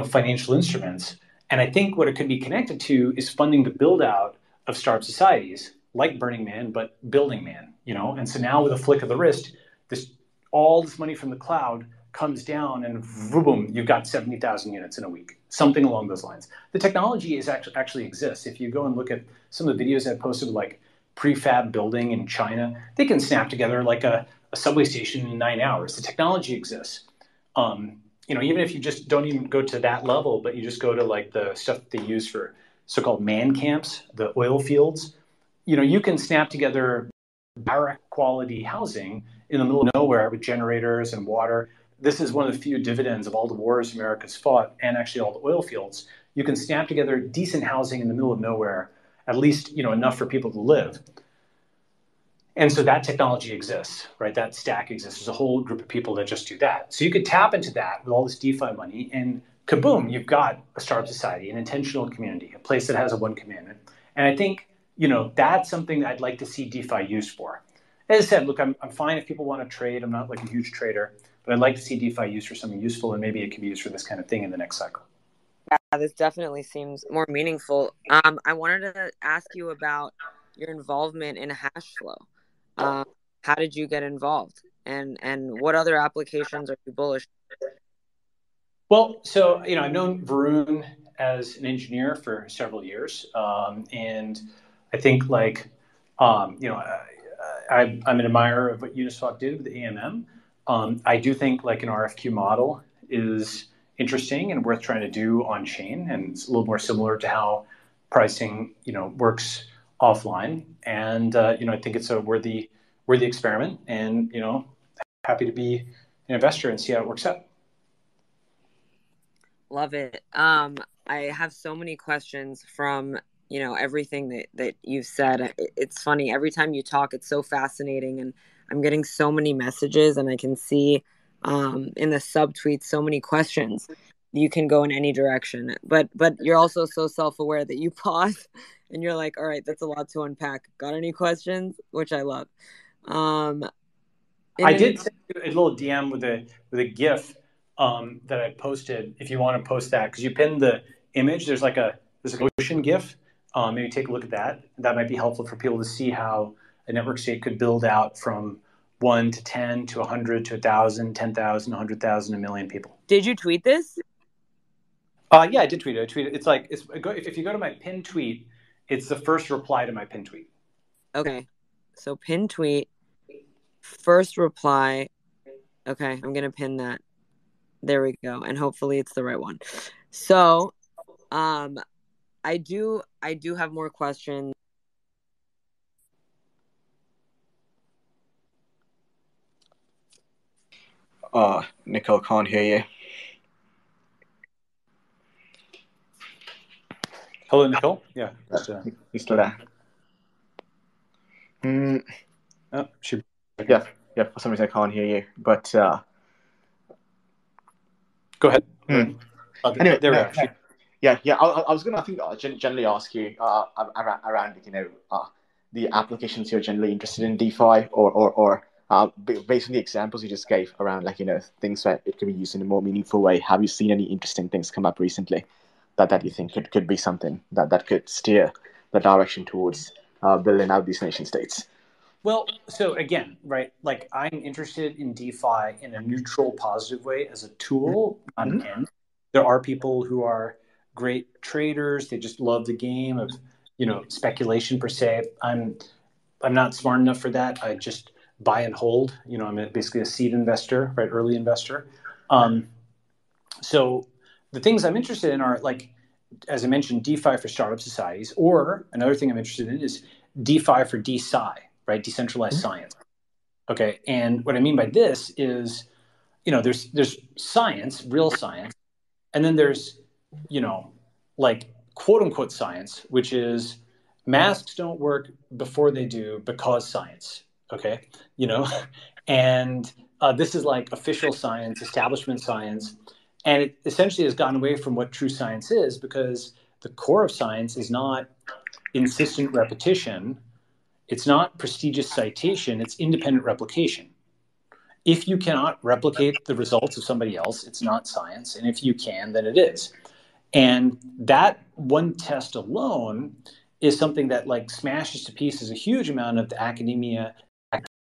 financial instruments. And I think what it could be connected to is funding the build out of startup societies like Burning Man, but Building Man, And so now with a flick of the wrist, all this money from the cloud comes down and boom, you've got 70,000 units in a week, something along those lines. The technology is actually exists. If you go and look at some of the videos I posted, like prefab building in China, they can snap together like a subway station in 9 hours. The technology exists. Even if you just don't even go to that level, but you just go to like the stuff that they use for so-called man camps, the oil fields, you can snap together barrack quality housing in the middle of nowhere with generators and water. This is one of the few dividends of all the wars America's fought and actually all the oil fields. You can snap together decent housing in the middle of nowhere, at least, enough for people to live. And so that technology exists, right? That stack exists. There's a whole group of people that just do that. So you could tap into that with all this DeFi money and kaboom, you've got a startup society, an intentional community, a place that has a One Commandment. And I think, that's something that I'd like to see DeFi used for. As I said, look, I'm fine if people want to trade. I'm not like a huge trader, but I'd like to see DeFi used for something useful, and maybe it can be used for this kind of thing in the next cycle. Yeah, this definitely seems more meaningful. I wanted to ask you about your involvement in Hashflow. How did you get involved, and what other applications are you bullish? Well, so I've known Varun as an engineer for several years, and I think I'm an admirer of what Uniswap did with the AMM. I do think like an RFQ model is interesting and worth trying to do on chain, and it's a little more similar to how pricing works offline. And I think it's a worthy experiment, and happy to be an investor and see how it works out. Love it. I have so many questions from everything that you've said. It's funny, every time you talk, it's so fascinating, and I'm getting so many messages, and I can see in the subtweets so many questions. You can go in any direction, but you're also so self-aware that you pause and you're like, all right, that's a lot to unpack. Got any questions? Which I love. I did send you a little DM with a GIF that I posted. If you want to post that, because you pinned the image, there's an ocean GIF. Maybe take a look at that. That might be helpful for people to see how a network state could build out from 1 to 10 to 100 to 1,000, 10,000, 100,000, a million people. Did you tweet this? Yeah, I did tweet it. I tweeted. It's like if you go to my pinned tweet, it's the first reply to my pinned tweet. Okay, so pinned tweet, first reply. Okay, I'm gonna pin that. There we go, and hopefully it's the right one. So, I do have more questions. Nicole, can't hear you. Hello, Nicole. Yeah, He's still there. Oh, yeah. For some reason, I can't hear you. But go ahead. Anyway, there we are. I was gonna, I think, generally ask you around the applications you're generally interested in DeFi, or based on the examples you just gave around, like, things that it could be used in a more meaningful way. Have you seen any interesting things come up recently that you think could be something that could steer the direction towards building out these nation states? Well, so again, right, like, I'm interested in DeFi in a neutral, positive way as a tool, not an end. There are people who are great traders. They just love the game of, speculation per se. I'm not smart enough for that. I just buy and hold. I'm basically a seed investor, right, early investor. So the things I'm interested in are, like, as I mentioned, DeFi for startup societies, or another thing I'm interested in is DeFi for DeSci, right? Decentralized science. Okay. And what I mean by this is, there's science, real science, and then there's, like, quote unquote science, which is masks don't work before they do because science. Okay. And this is like official science, establishment science. And it essentially has gotten away from what true science is, because the core of science is not insistent repetition. It's not prestigious citation. It's independent replication. If you cannot replicate the results of somebody else, it's not science. And if you can, then it is. And that one test alone is something that, like, smashes to pieces a huge amount of the academia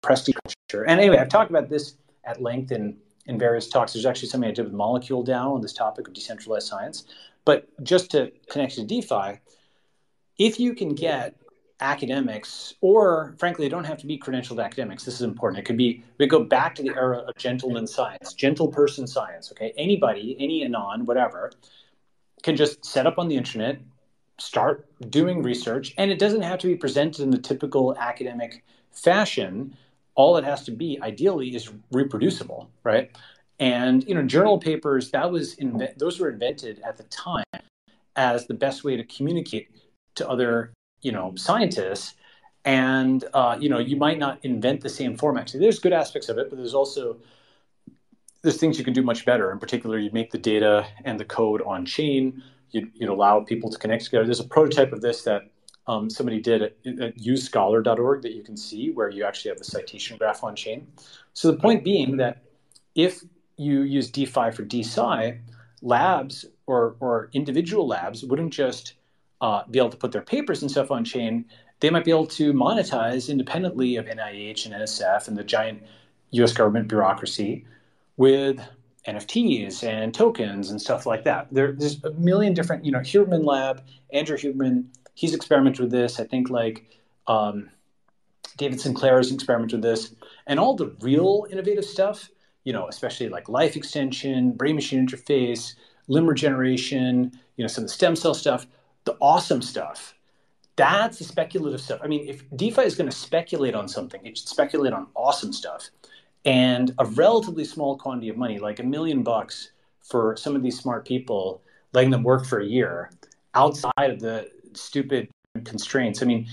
prestige culture. And anyway, I've talked about this at length in various talks. There's actually something I did with Molecule DAO on this topic of decentralized science. But just to connect to DeFi, if you can get academics, or frankly, they don't have to be credentialed academics. This is important. It could be, we go back to the era of gentleman science, gentle person science. Okay, anybody, any anon, whatever, can just set up on the internet, start doing research, and it doesn't have to be presented in the typical academic fashion. All it has to be, ideally, is reproducible, right? And journal papers, those were invented at the time as the best way to communicate to other scientists. And you might not invent the same format. So there's good aspects of it, but there's things you can do much better. In particular, you make the data and the code on chain. You'd allow people to connect together. There's a prototype of this that somebody did at usescholar.org that you can see, where you actually have the citation graph on chain. So the point being that if you use DeFi for DeSci, labs or individual labs wouldn't just be able to put their papers and stuff on chain. They might be able to monetize independently of NIH and NSF and the giant US government bureaucracy with NFTs and tokens and stuff like that. There's a million different, Huberman Lab, Andrew Huberman, he's experimented with this. I think, like, David Sinclair has experimented with this. And all the real innovative stuff, especially like life extension, brain-machine interface, limb regeneration, some of the stem cell stuff, the awesome stuff, that's the speculative stuff. I mean, if DeFi is going to speculate on something, it should speculate on awesome stuff. And a relatively small quantity of money, like $1 million for some of these smart people, letting them work for a year outside of the stupid constraints. I mean,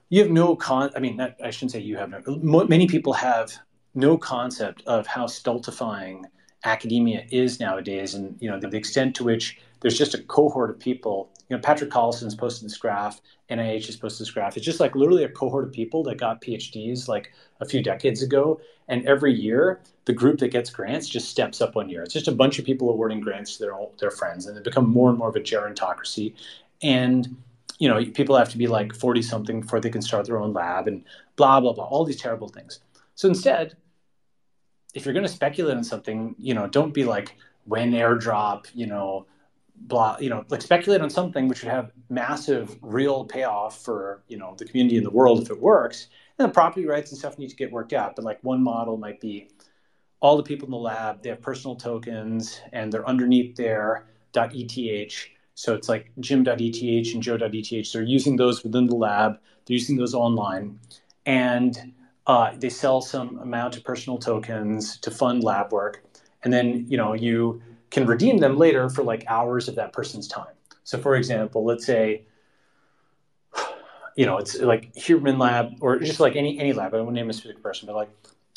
you have I shouldn't say you have many people have no concept of how stultifying academia is nowadays. And, the extent to which there's just a cohort of people, Patrick Collison's posted this graph, NIH has posted this graph. It's just like literally a cohort of people that got PhDs like a few decades ago. And every year, the group that gets grants just steps up 1 year. It's just a bunch of people awarding grants to their friends, and they become more and more of a gerontocracy. And people have to be like 40 something before they can start their own lab and blah, blah, blah, all these terrible things. So instead, if you're going to speculate on something, don't be like when airdrop, blah, like speculate on something which would have massive real payoff for, the community and the world if it works. And the property rights and stuff need to get worked out. But like one model might be all the people in the lab, they have personal tokens and they're underneath their .eth. So it's like Jim.eth and Joe.eth. They're using those within the lab. They're using those online. And they sell some amount of personal tokens to fund lab work. And then, you can redeem them later for like hours of that person's time. So for example, let's say, it's like human lab or just like any lab. I won't name a specific person, but like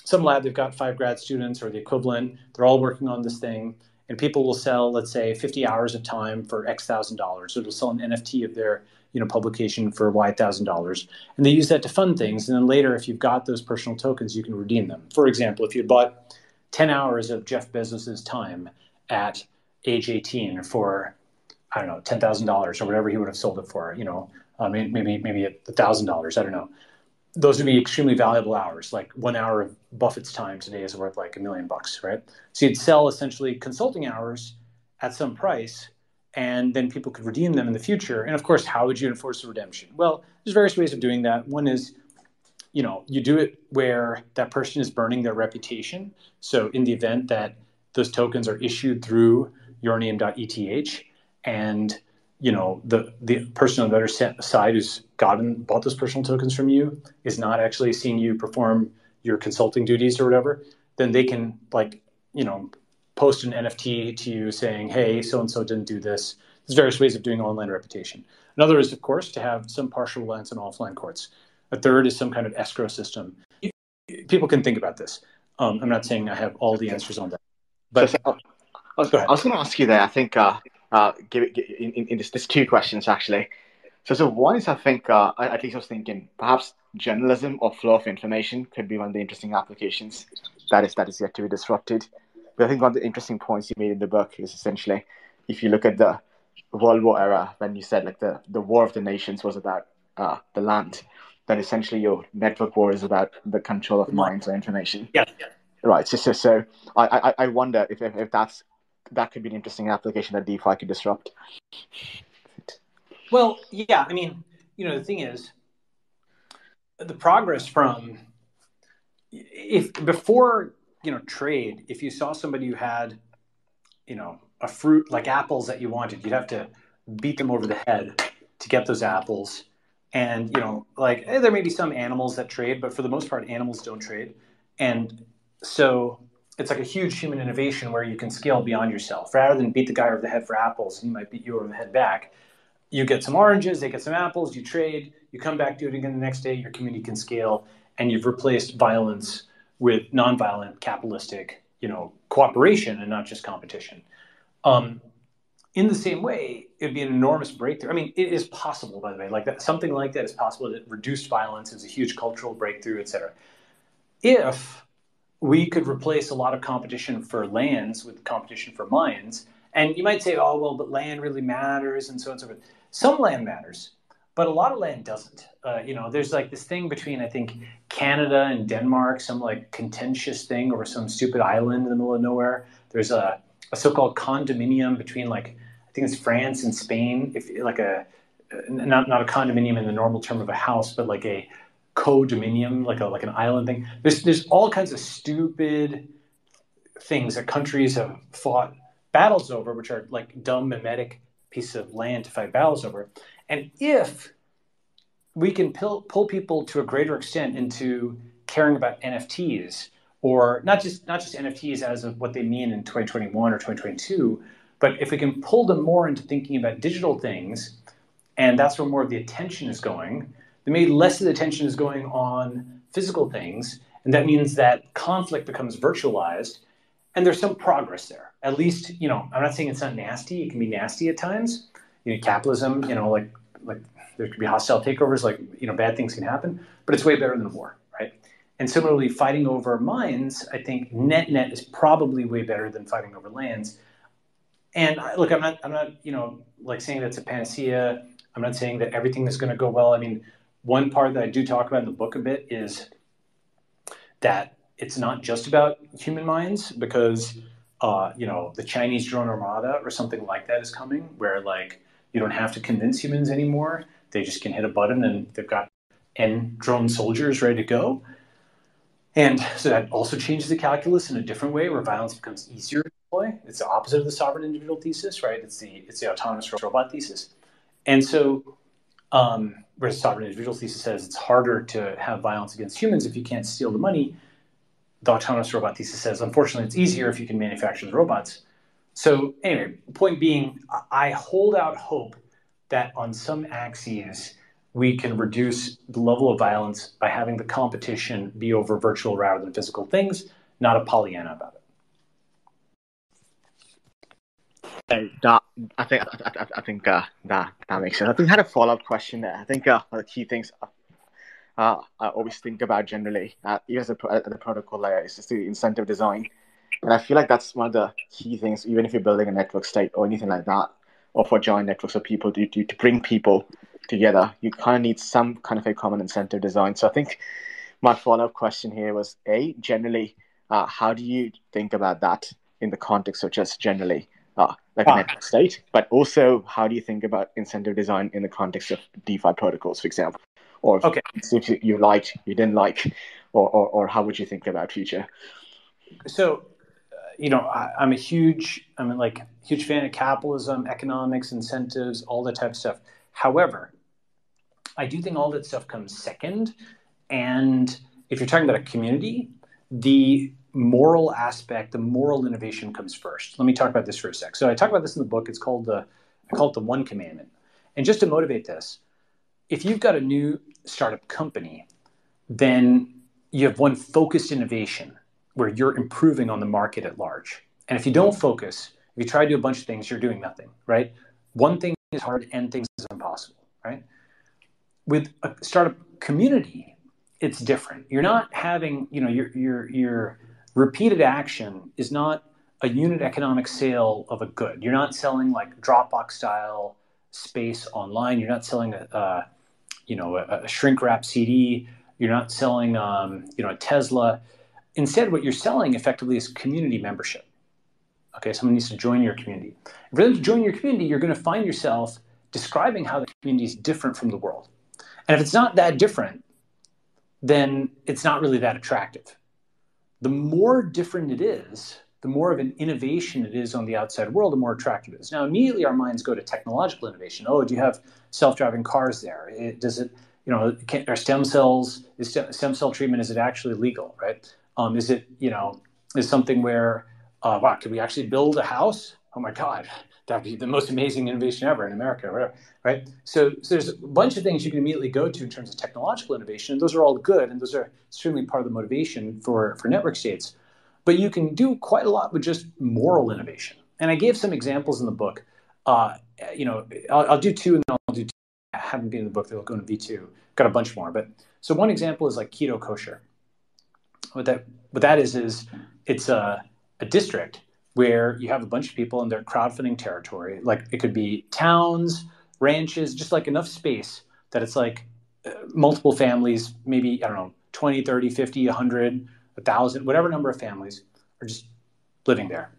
some lab, they've got 5 grad students or the equivalent. They're all working on this thing. And people will sell, let's say, 50 hours of time for X thousand dollars. So they'll sell an NFT of their publication for Y $1,000. And they use that to fund things. And then later, if you've got those personal tokens, you can redeem them. For example, if you bought 10 hours of Jeff Bezos's time at age 18 for, I don't know, $10,000 or whatever he would have sold it for, maybe $1,000, I don't know. Those would be extremely valuable hours. Like 1 hour of Buffett's time today is worth like $1 million, right? So you'd sell essentially consulting hours at some price, and then people could redeem them in the future. And of course, how would you enforce the redemption? Well, there's various ways of doing that. One is, you do it where that person is burning their reputation. So in the event that those tokens are issued through yourname.eth, and the person on the other side who's bought those personal tokens from you is not actually seeing you perform your consulting duties or whatever, then they can post an NFT to you saying, hey, so-and-so didn't do this. There's various ways of doing online reputation. Another is, of course, to have some partial reliance on offline courts. A third is some kind of escrow system. People can think about this. I'm not saying I have all the answers on that. But I was going to ask you there, I think, there's 2 questions, actually. So one is, I think, at least I was thinking, perhaps journalism or flow of information could be one of the interesting applications that is yet to be disrupted. But I think one of the interesting points you made in the book is essentially, if you look at the World War era, when you said like the War of the Nations was about the land, then essentially your network war is about the control of minds or information. Yeah. Right. So I wonder if that could be an interesting application that DeFi could disrupt. Well, yeah. I mean, the thing is, the progress from before trade, if you saw somebody who had a fruit like apples that you wanted, you'd have to beat them over the head to get those apples. And there may be some animals that trade, but for the most part, animals don't trade. And so it's like a huge human innovation where you can scale beyond yourself. Rather than beat the guy over the head for apples, and he might beat you over the head back. You get some oranges, they get some apples, you trade, you come back, do it again the next day, your community can scale, and you've replaced violence with nonviolent capitalistic, cooperation and not just competition. In the same way, it'd be an enormous breakthrough. I mean, it is possible, by the way, something like that is possible. That reduced violence is a huge cultural breakthrough, et cetera. If we could replace a lot of competition for lands with competition for mines, and you might say, oh, well, but land really matters and so on and so forth. Some land matters, but a lot of land doesn't. There's like this thing between, I think, Canada and Denmark, some like contentious thing over some stupid island in the middle of nowhere. There's a so-called condominium between I think it's France and Spain, not a condominium in the normal term of a house, but like a co-dominium, like an island thing. There's all kinds of stupid things that countries have fought battles over, which are like dumb mimetic pieces of land to fight battles over. And if we can pull people to a greater extent into caring about NFTs, or not just NFTs as of what they mean in 2021 or 2022, but if we can pull them more into thinking about digital things, and that's where more of the attention is going, then maybe less of the attention is going on physical things, and that means that conflict becomes virtualized, and there's some progress there. At least, I'm not saying it's not nasty. It can be nasty at times. Capitalism, like there could be hostile takeovers, bad things can happen, but it's way better than war, right? And similarly, fighting over mines, I think net is probably way better than fighting over lands. And look, I'm not saying that's a panacea. I'm not saying that everything is going to go well. I mean, one part that I do talk about in the book a bit is that it's not just about human minds, because the Chinese drone armada or something like that is coming, where like you don't have to convince humans anymore. They just can hit a button and they've got N drone soldiers ready to go. And so that also changes the calculus in a different way, where violence becomes easier to deploy. It's the opposite of the sovereign individual thesis, right? It's the autonomous robot thesis. And so, whereas the sovereign individual thesis says it's harder to have violence against humans if you can't steal the money, the autonomous robot thesis says, unfortunately, it's easier if you can manufacture the robots. So anyway, the point being, I hold out hope that on some axes, we can reduce the level of violence by having the competition be over virtual rather than physical things, not a Pollyanna about it. I think that makes sense. I think I had a follow-up question there. I think one of the key things I always think about generally, even at the protocol layer, is just the incentive design. And I feel like that's one of the key things, even if you're building a network state or anything like that, or for joint networks of people, to bring people together, you kind of need some kind of a common incentive design. So I think my follow-up question here was, generally, how do you think about that in the context of just generally like a network state, but also how do you think about incentive design in the context of DeFi protocols, for example? Or if you liked, you didn't like, or how would you think about future? So, I'm a huge fan of capitalism, economics, incentives, all that type of stuff. However, I do think all that stuff comes second. And if you're talking about a community, the moral aspect, the moral innovation comes first. Let me talk about this for a sec. So I talk about this in the book. I call it the One Commandment. And just to motivate this, if you've got a new startup company, then you have one focused innovation where you're improving on the market at large. And if you don't focus, if you try to do a bunch of things, you're doing nothing, right? One thing is hard and things is impossible, right? With a startup community, it's different. You're not having, your repeated action is not a unit economic sale of a good. You're not selling like Dropbox style space online. You're not selling a shrink wrap CD. You're not selling, a Tesla. Instead, what you're selling effectively is community membership. Okay, someone needs to join your community. For them to join your community, you're going to find yourself describing how the community is different from the world. And if it's not that different, then it's not really that attractive. The more different it is, the more of an innovation it is on the outside world, the more attractive it is. Now, immediately our minds go to technological innovation. Oh, do you have self-driving cars there? Are stem cells, is stem cell treatment, is it actually legal, right? Is something where, could we actually build a house? Oh my God, that'd be the most amazing innovation ever in America, whatever, right? So there's a bunch of things you can immediately go to in terms of technological innovation, and those are all good, and those are certainly part of the motivation for network states. But you can do quite a lot with just moral innovation. And I gave some examples in the book. I'll do two, and then I'll do two. I haven't been in the book, they'll go into V2. Got a bunch more. But so one example is like keto kosher. What that is it's a district where you have a bunch of people in their crowdfunding territory. Like it could be towns, ranches, just like enough space that it's like multiple families, maybe, 20, 30, 50, 100, 1,000, whatever number of families are just living there.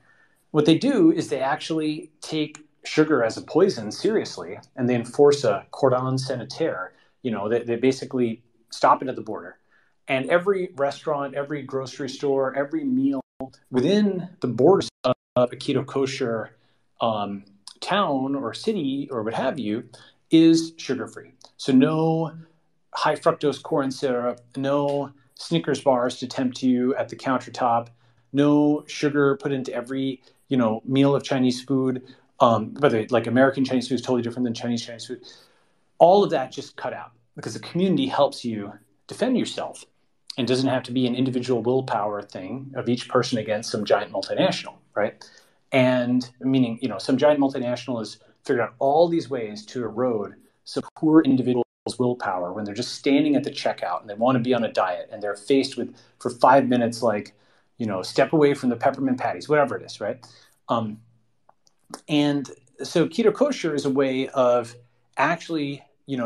What they do is they actually take sugar as a poison seriously, and they enforce a cordon sanitaire. They basically stop it at the border. And every restaurant, every grocery store, every meal within the borders of a keto kosher town or city or what have you is sugar-free. So no high fructose corn syrup, no Snickers bars to tempt you at the countertop, no sugar put into every meal of Chinese food. By the way, like American Chinese food is totally different than Chinese food. All of that just cut out because the community helps you defend yourself and doesn't have to be an individual willpower thing of each person against some giant multinational, right? And meaning, some giant multinational has figured out all these ways to erode some poor individuals' willpower when they're just standing at the checkout and they want to be on a diet and they're faced with, for 5 minutes, step away from the peppermint patties, whatever it is, right? And so keto kosher is a way of actually,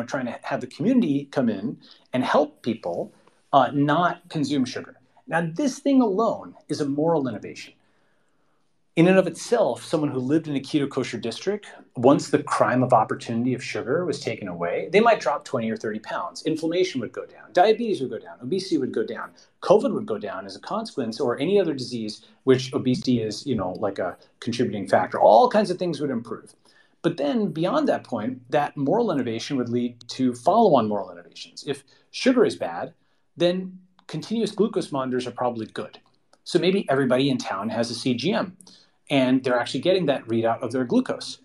trying to have the community come in and help people not consume sugar. Now, this thing alone is a moral innovation. In and of itself, someone who lived in a keto kosher district, once the crime of opportunity of sugar was taken away, they might drop 20 or 30 pounds. Inflammation would go down. Diabetes would go down. Obesity would go down. COVID would go down as a consequence, or any other disease, which obesity is, like a contributing factor. All kinds of things would improve. But then beyond that point, that moral innovation would lead to follow-on moral innovations. If sugar is bad, then continuous glucose monitors are probably good. So maybe everybody in town has a CGM, and they're actually getting that readout of their glucose.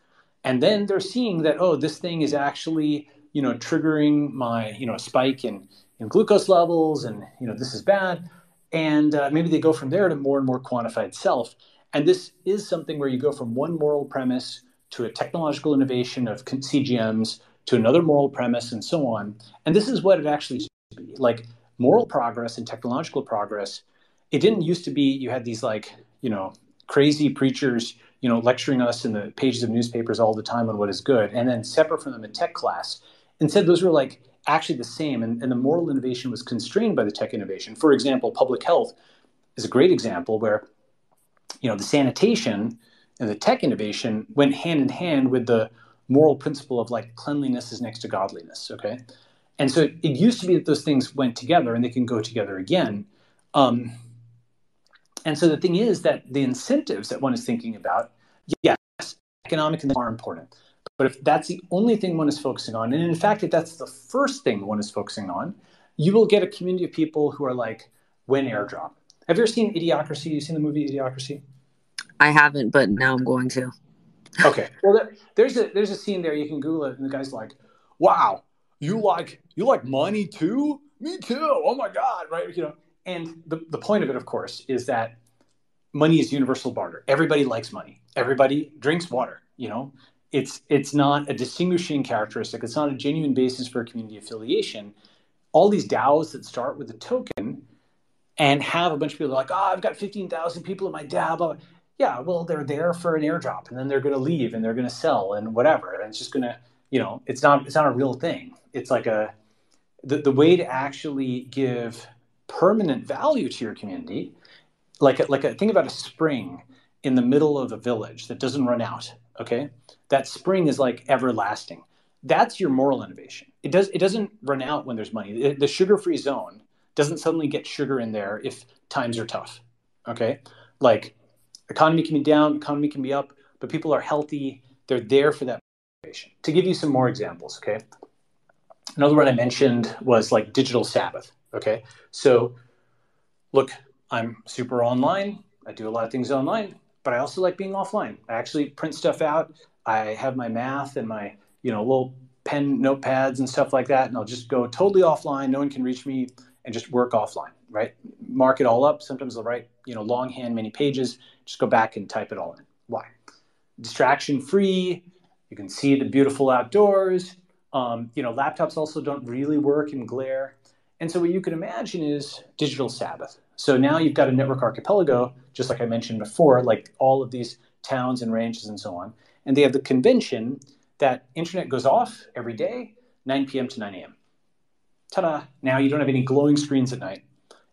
And then they're seeing that, oh, this thing is actually, triggering my, spike in glucose levels, and, this is bad. And maybe they go from there to more and more quantified self. And this is something where you go from one moral premise to a technological innovation of CGMs to another moral premise and so on. And this is what it actually used to be. Like moral progress and technological progress, it didn't used to be you had these crazy preachers, lecturing us in the pages of newspapers all the time on what is good, and then separate from them a tech class. Instead, those were actually the same, and the moral innovation was constrained by the tech innovation. For example, public health is a great example where, the sanitation and the tech innovation went hand in hand with the moral principle of cleanliness is next to godliness, okay? And so it used to be that those things went together, and they can go together again. And so the thing is that the incentives that one is thinking about, yes, economic and are important. But if that's the only thing one is focusing on, and in fact, if that's the first thing one is focusing on, you will get a community of people who are like, when airdrop. Have you ever seen Idiocracy? You seen the movie Idiocracy? I haven't, but now I'm going to. Okay. Well, there's a scene there. You can Google it, and the guy's like, "Wow, you like money too? Me too. Oh my God!" Right? And the point of it, of course, is that money is universal barter. Everybody likes money. Everybody drinks water. It's not a distinguishing characteristic. It's not a genuine basis for a community affiliation. All these DAOs that start with a token and have a bunch of people like, I've got 15,000 people in my DAO. Yeah, well, they're there for an airdrop, and then they're going to leave, and they're going to sell, and whatever. And it's just going to, it's not a real thing. It's like the way to actually give permanent value to your community, think about a spring in the middle of a village that doesn't run out. Okay, that spring is everlasting. That's your moral innovation. It doesn't run out when there's money. The sugar-free zone doesn't suddenly get sugar in there if times are tough. Okay, economy can be down, economy can be up, but people are healthy. They're there for that motivation. To give you some more examples, okay. Another one I mentioned was digital Sabbath. Okay, so look, I'm super online. I do a lot of things online, but I also like being offline. I actually print stuff out. I have my math and my, little pen notepads and stuff like that. And I'll just go totally offline. No one can reach me and just work offline, right? Mark it all up. Sometimes I'll write, longhand, many pages, just go back and type it all in. Why? Distraction free. You can see the beautiful outdoors. Laptops also don't really work in glare. And so what you can imagine is digital Sabbath. So now you've got a network archipelago, just like I mentioned before, all of these towns and ranches and so on. And they have the convention that internet goes off every day, 9 p.m. to 9 a.m. Ta-da! Now you don't have any glowing screens at night.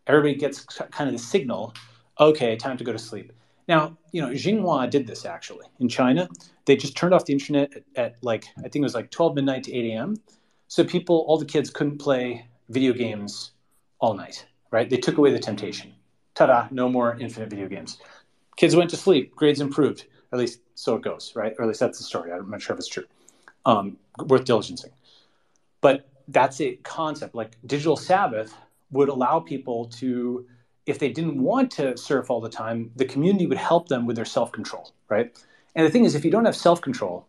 Everybody gets kind of the signal, okay, time to go to sleep. Now, Xinhua did this actually in China. They just turned off the internet at I think it was 12 midnight to 8 a.m. So all the kids couldn't play video games all night, right? They took away the temptation. Ta-da, no more infinite video games. Kids went to sleep, grades improved. At least so it goes, right? Or at least that's the story. I'm not sure if it's true. Worth diligencing. But that's a concept. Digital Sabbath would allow people to, if they didn't want to surf all the time, the community would help them with their self-control, right? And the thing is, if you don't have self-control,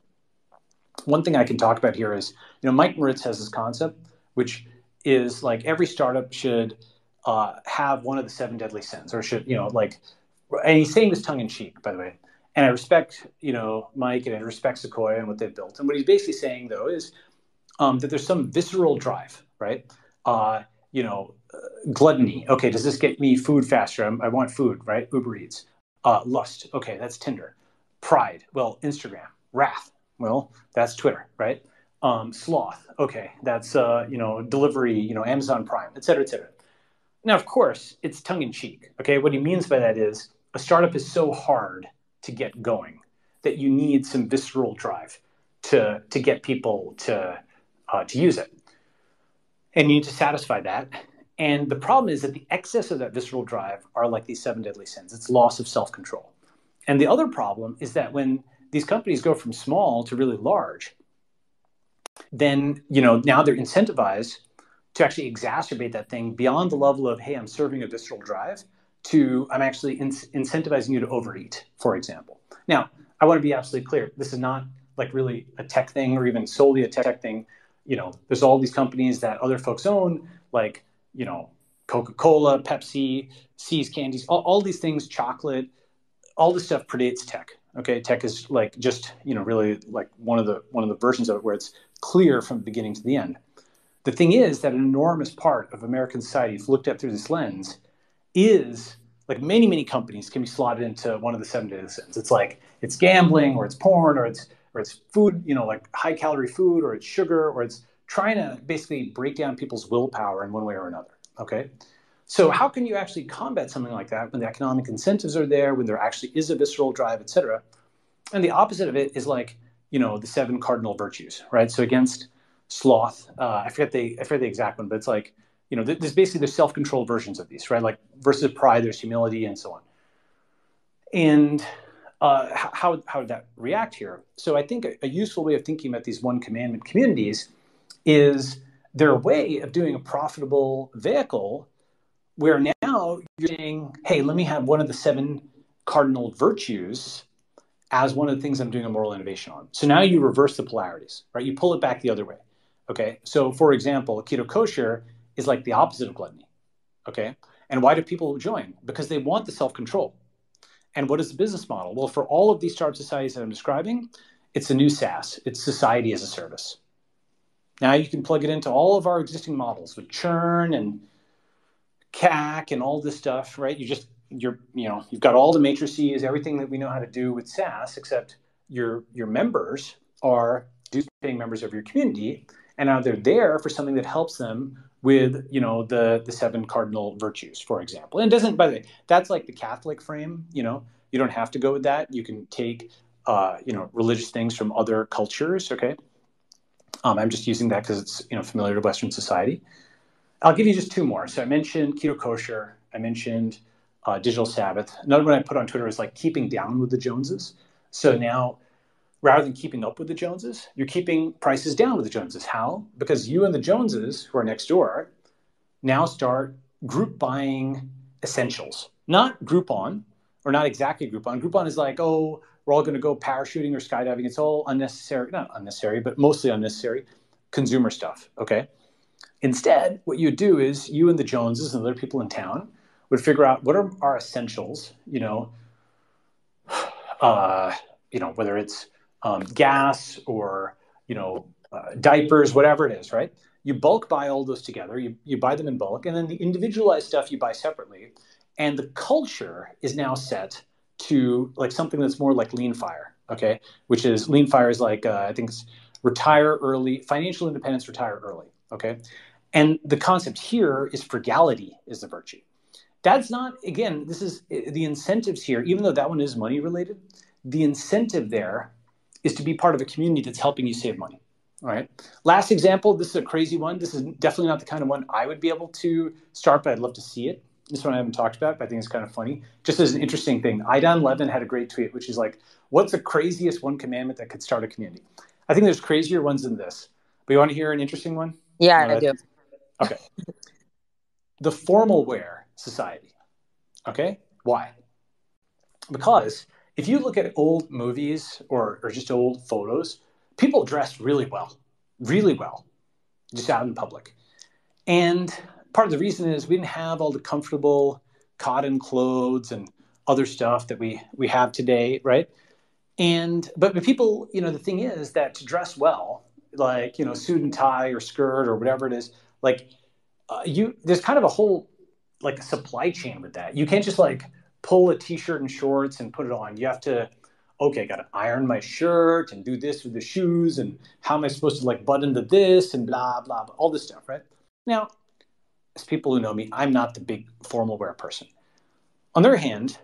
one thing I can talk about here is, Mike Moritz has this concept, which is every startup should have one of the 7 deadly sins, or should, and he's saying this tongue in cheek, by the way. And I respect, Mike, and I respect Sequoia and what they've built. And what he's basically saying, though, is that there's some visceral drive, right? Gluttony. Okay, does this get me food faster? I want food, right? Uber Eats. Lust. Okay, that's Tinder. Pride. Well, Instagram. Wrath. Well, that's Twitter, right? Sloth. Okay, that's delivery. Amazon Prime, et cetera, et cetera. Now, of course, it's tongue in cheek. Okay, what he means by that is a startup is so hard to get going that you need some visceral drive to get people to use it, and you need to satisfy that. And the problem is that the excess of that visceral drive are like these 7 deadly sins. It's loss of self-control. And the other problem is that when these companies go from small to really large, then now they're incentivized to actually exacerbate that thing beyond the level of, hey, I'm serving a visceral drive, to I'm actually incentivizing you to overeat, for example. Now, I want to be absolutely clear. This is not like really a tech thing or even solely a tech thing. There's all these companies that other folks own, like, Coca-Cola, Pepsi, See's Candies, all these things, chocolate, all this stuff predates tech. Okay, tech is like just really like one of the versions of it where it's clear from the beginning to the end. The thing is that an enormous part of American society, if looked at through this lens, is like many companies can be slotted into one of the 7 deadly sins. It's like it's gambling, or it's porn, or it's food, like high calorie food, or it's sugar, or it's trying to basically break down people's willpower in one way or another. Okay. So how can you actually combat something like that when the economic incentives are there, when there actually is a visceral drive, et cetera? And the opposite of it is like, the 7 cardinal virtues, right? So against sloth, I forget the exact one, but it's like, there's basically the self-controlled versions of these, right? Like versus pride, there's humility and so on. And how did that react here? So I think a useful way of thinking about these One Commandment communities is they're a way of doing a profitable vehicle where now you're saying, hey, let me have one of the 7 cardinal virtues as one of the things I'm doing a moral innovation on. So now you reverse the polarities, right? You pull it back the other way. Okay. So for example, keto kosher is like the opposite of gluttony. Okay. And why do people join? Because they want the self-control. And what is the business model? Well, for all of these startup societies that I'm describing, it's the new SaaS. It's society as a service. Now you can plug it into all of our existing models with churn and CAC and all this stuff, right? You've got all the matrices, everything that we know how to do with SaaS, except your members are paying members of your community, and now they're there for something that helps them with the 7 cardinal virtues, for example. And it doesn't, by the way, that's like the Catholic frame. You don't have to go with that. You can take religious things from other cultures. Okay, I'm just using that because it's familiar to Western society. I'll give you just 2 more. So I mentioned keto kosher. I mentioned digital Sabbath. Another one I put on Twitter is like keeping down with the Joneses. So now, rather than keeping up with the Joneses, you're keeping prices down with the Joneses. How? Because you and the Joneses, who are next door, now start group buying essentials. Not Groupon, or not exactly Groupon. Groupon is like, oh, we're all going to go parachuting or skydiving. It's all unnecessary, not unnecessary, but mostly unnecessary consumer stuff. Okay. Instead, what you do is you and the Joneses and other people in town would figure out what are our essentials, whether it's gas or, diapers, whatever it is, right? You bulk buy all those together. You buy them in bulk, and then the individualized stuff you buy separately. And the culture is now set to like something that's more like lean fire, okay? Which is lean fire is like, I think it's retire early, financial independence, retire early, okay? And the concept here is frugality is the virtue. That's not, again, this is the incentives here, even though that one is money related, the incentive there is to be part of a community that's helping you save money. All right. Last example, this is a crazy one. This is definitely not the kind of one I would be able to start, but I'd love to see it. This one I haven't talked about, but I think it's kind of funny. Just as an interesting thing, Idan Levin had a great tweet, which is like, what's the craziest One Commandment that could start a community? I think there's crazier ones than this. But you want to hear an interesting one? Yeah, I do. Okay. The formal wear society. Okay. Why? Because if you look at old movies or just old photos, people dress really well, just out in public. And part of the reason is we didn't have all the comfortable cotton clothes and other stuff that we have today, right? But people, the thing is that to dress well, like, suit and tie or skirt or whatever it is, like there's kind of a whole like a supply chain with that. You can't just like pull a t-shirt and shorts and put it on. You have to okay, I got to iron my shirt and do this with the shoes, and how am I supposed to like button to this and blah, blah, blah, all this stuff, right? Now, as people who know me, I'm not the big formal wear person. On the other hand,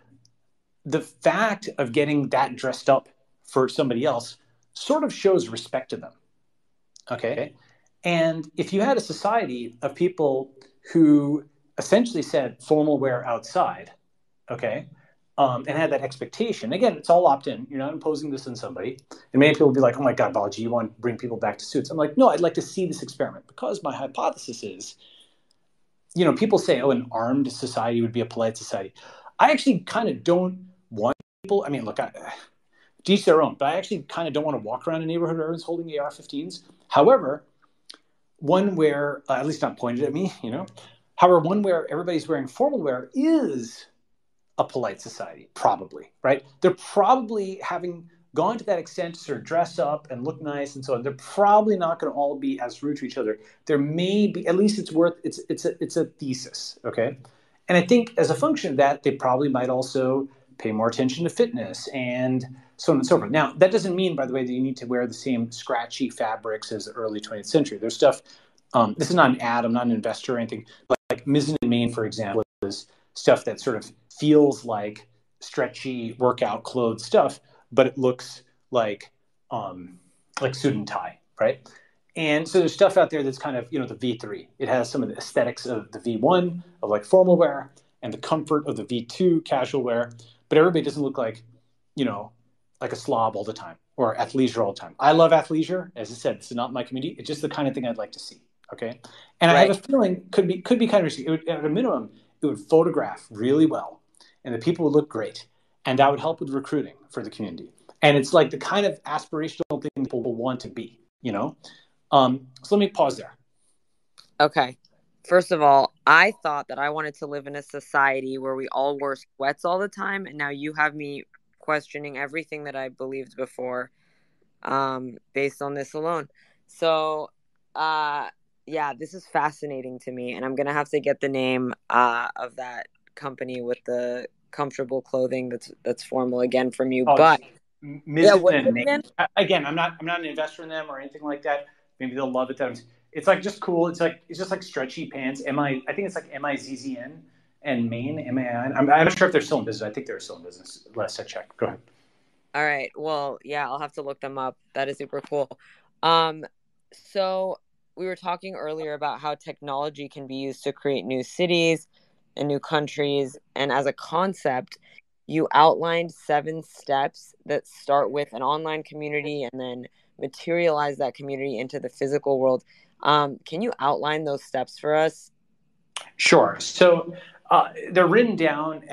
the fact of getting that dressed up for somebody else sort of shows respect to them, okay? And if you had a society of people who essentially said formal wear outside, okay, and had that expectation, again, it's all opt-in. You're not imposing this on somebody. And many people will be like, oh my God, Balaji, you want to bring people back to suits. I'm like, no, I'd like to see this experiment, because my hypothesis is, people say, oh, an armed society would be a polite society. I actually kind of don't want people, I mean, look, to each their own, but I actually kind of don't want to walk around a neighborhood where everyone's holding AR-15s. However, one where, at least not pointed at me, however, one where everybody's wearing formal wear is a polite society, probably, right? They're probably, having gone to that extent to sort of dress up and look nice and so on, they're probably not going to all be as rude to each other. There may be, at least it's a thesis, okay? And I think as a function of that, they probably might also pay more attention to fitness and so on and so forth. Now, that doesn't mean, by the way, that you need to wear the same scratchy fabrics as the early 20th century. There's stuff, this is not an ad, I'm not an investor or anything, but like Mizzen and Main, for example, is stuff that sort of feels like stretchy workout clothes stuff, but it looks like suit and tie, right? And so there's stuff out there that's kind of, the V3. It has some of the aesthetics of the V1, of like formal wear, and the comfort of the V2 casual wear, but everybody doesn't look like, like a slob all the time, or athleisure all the time. I love athleisure. As I said, this is not my community. It's just the kind of thing I'd like to see, okay? And right. I have a feeling could be kind of interesting. At a minimum, it would photograph really well, and the people would look great, and that would help with recruiting for the community. And it's like the kind of aspirational thing people will want to be, So let me pause there. Okay. First of all, I thought that I wanted to live in a society where we all wore sweats all the time, and now you have me questioning everything that I believed before, based on this alone. So, yeah, this is fascinating to me, and I'm gonna have to get the name of that company with the comfortable clothing that's formal again from you. But yeah, again, I'm not an investor in them or anything like that. Maybe they'll love it. It's like just cool. It's just like stretchy pants. I think it's like MIZZN and Main MAIN. I'm not sure if they're still in business. I think they're still in business. Last I checked. Go ahead. All right. Well, yeah, I'll have to look them up. That is super cool. So we were talking earlier about how technology can be used to create new cities and new countries. And as a concept, you outlined 7 steps that start with an online community and then materialize that community into the physical world. Can you outline those steps for us? Sure. So they're written down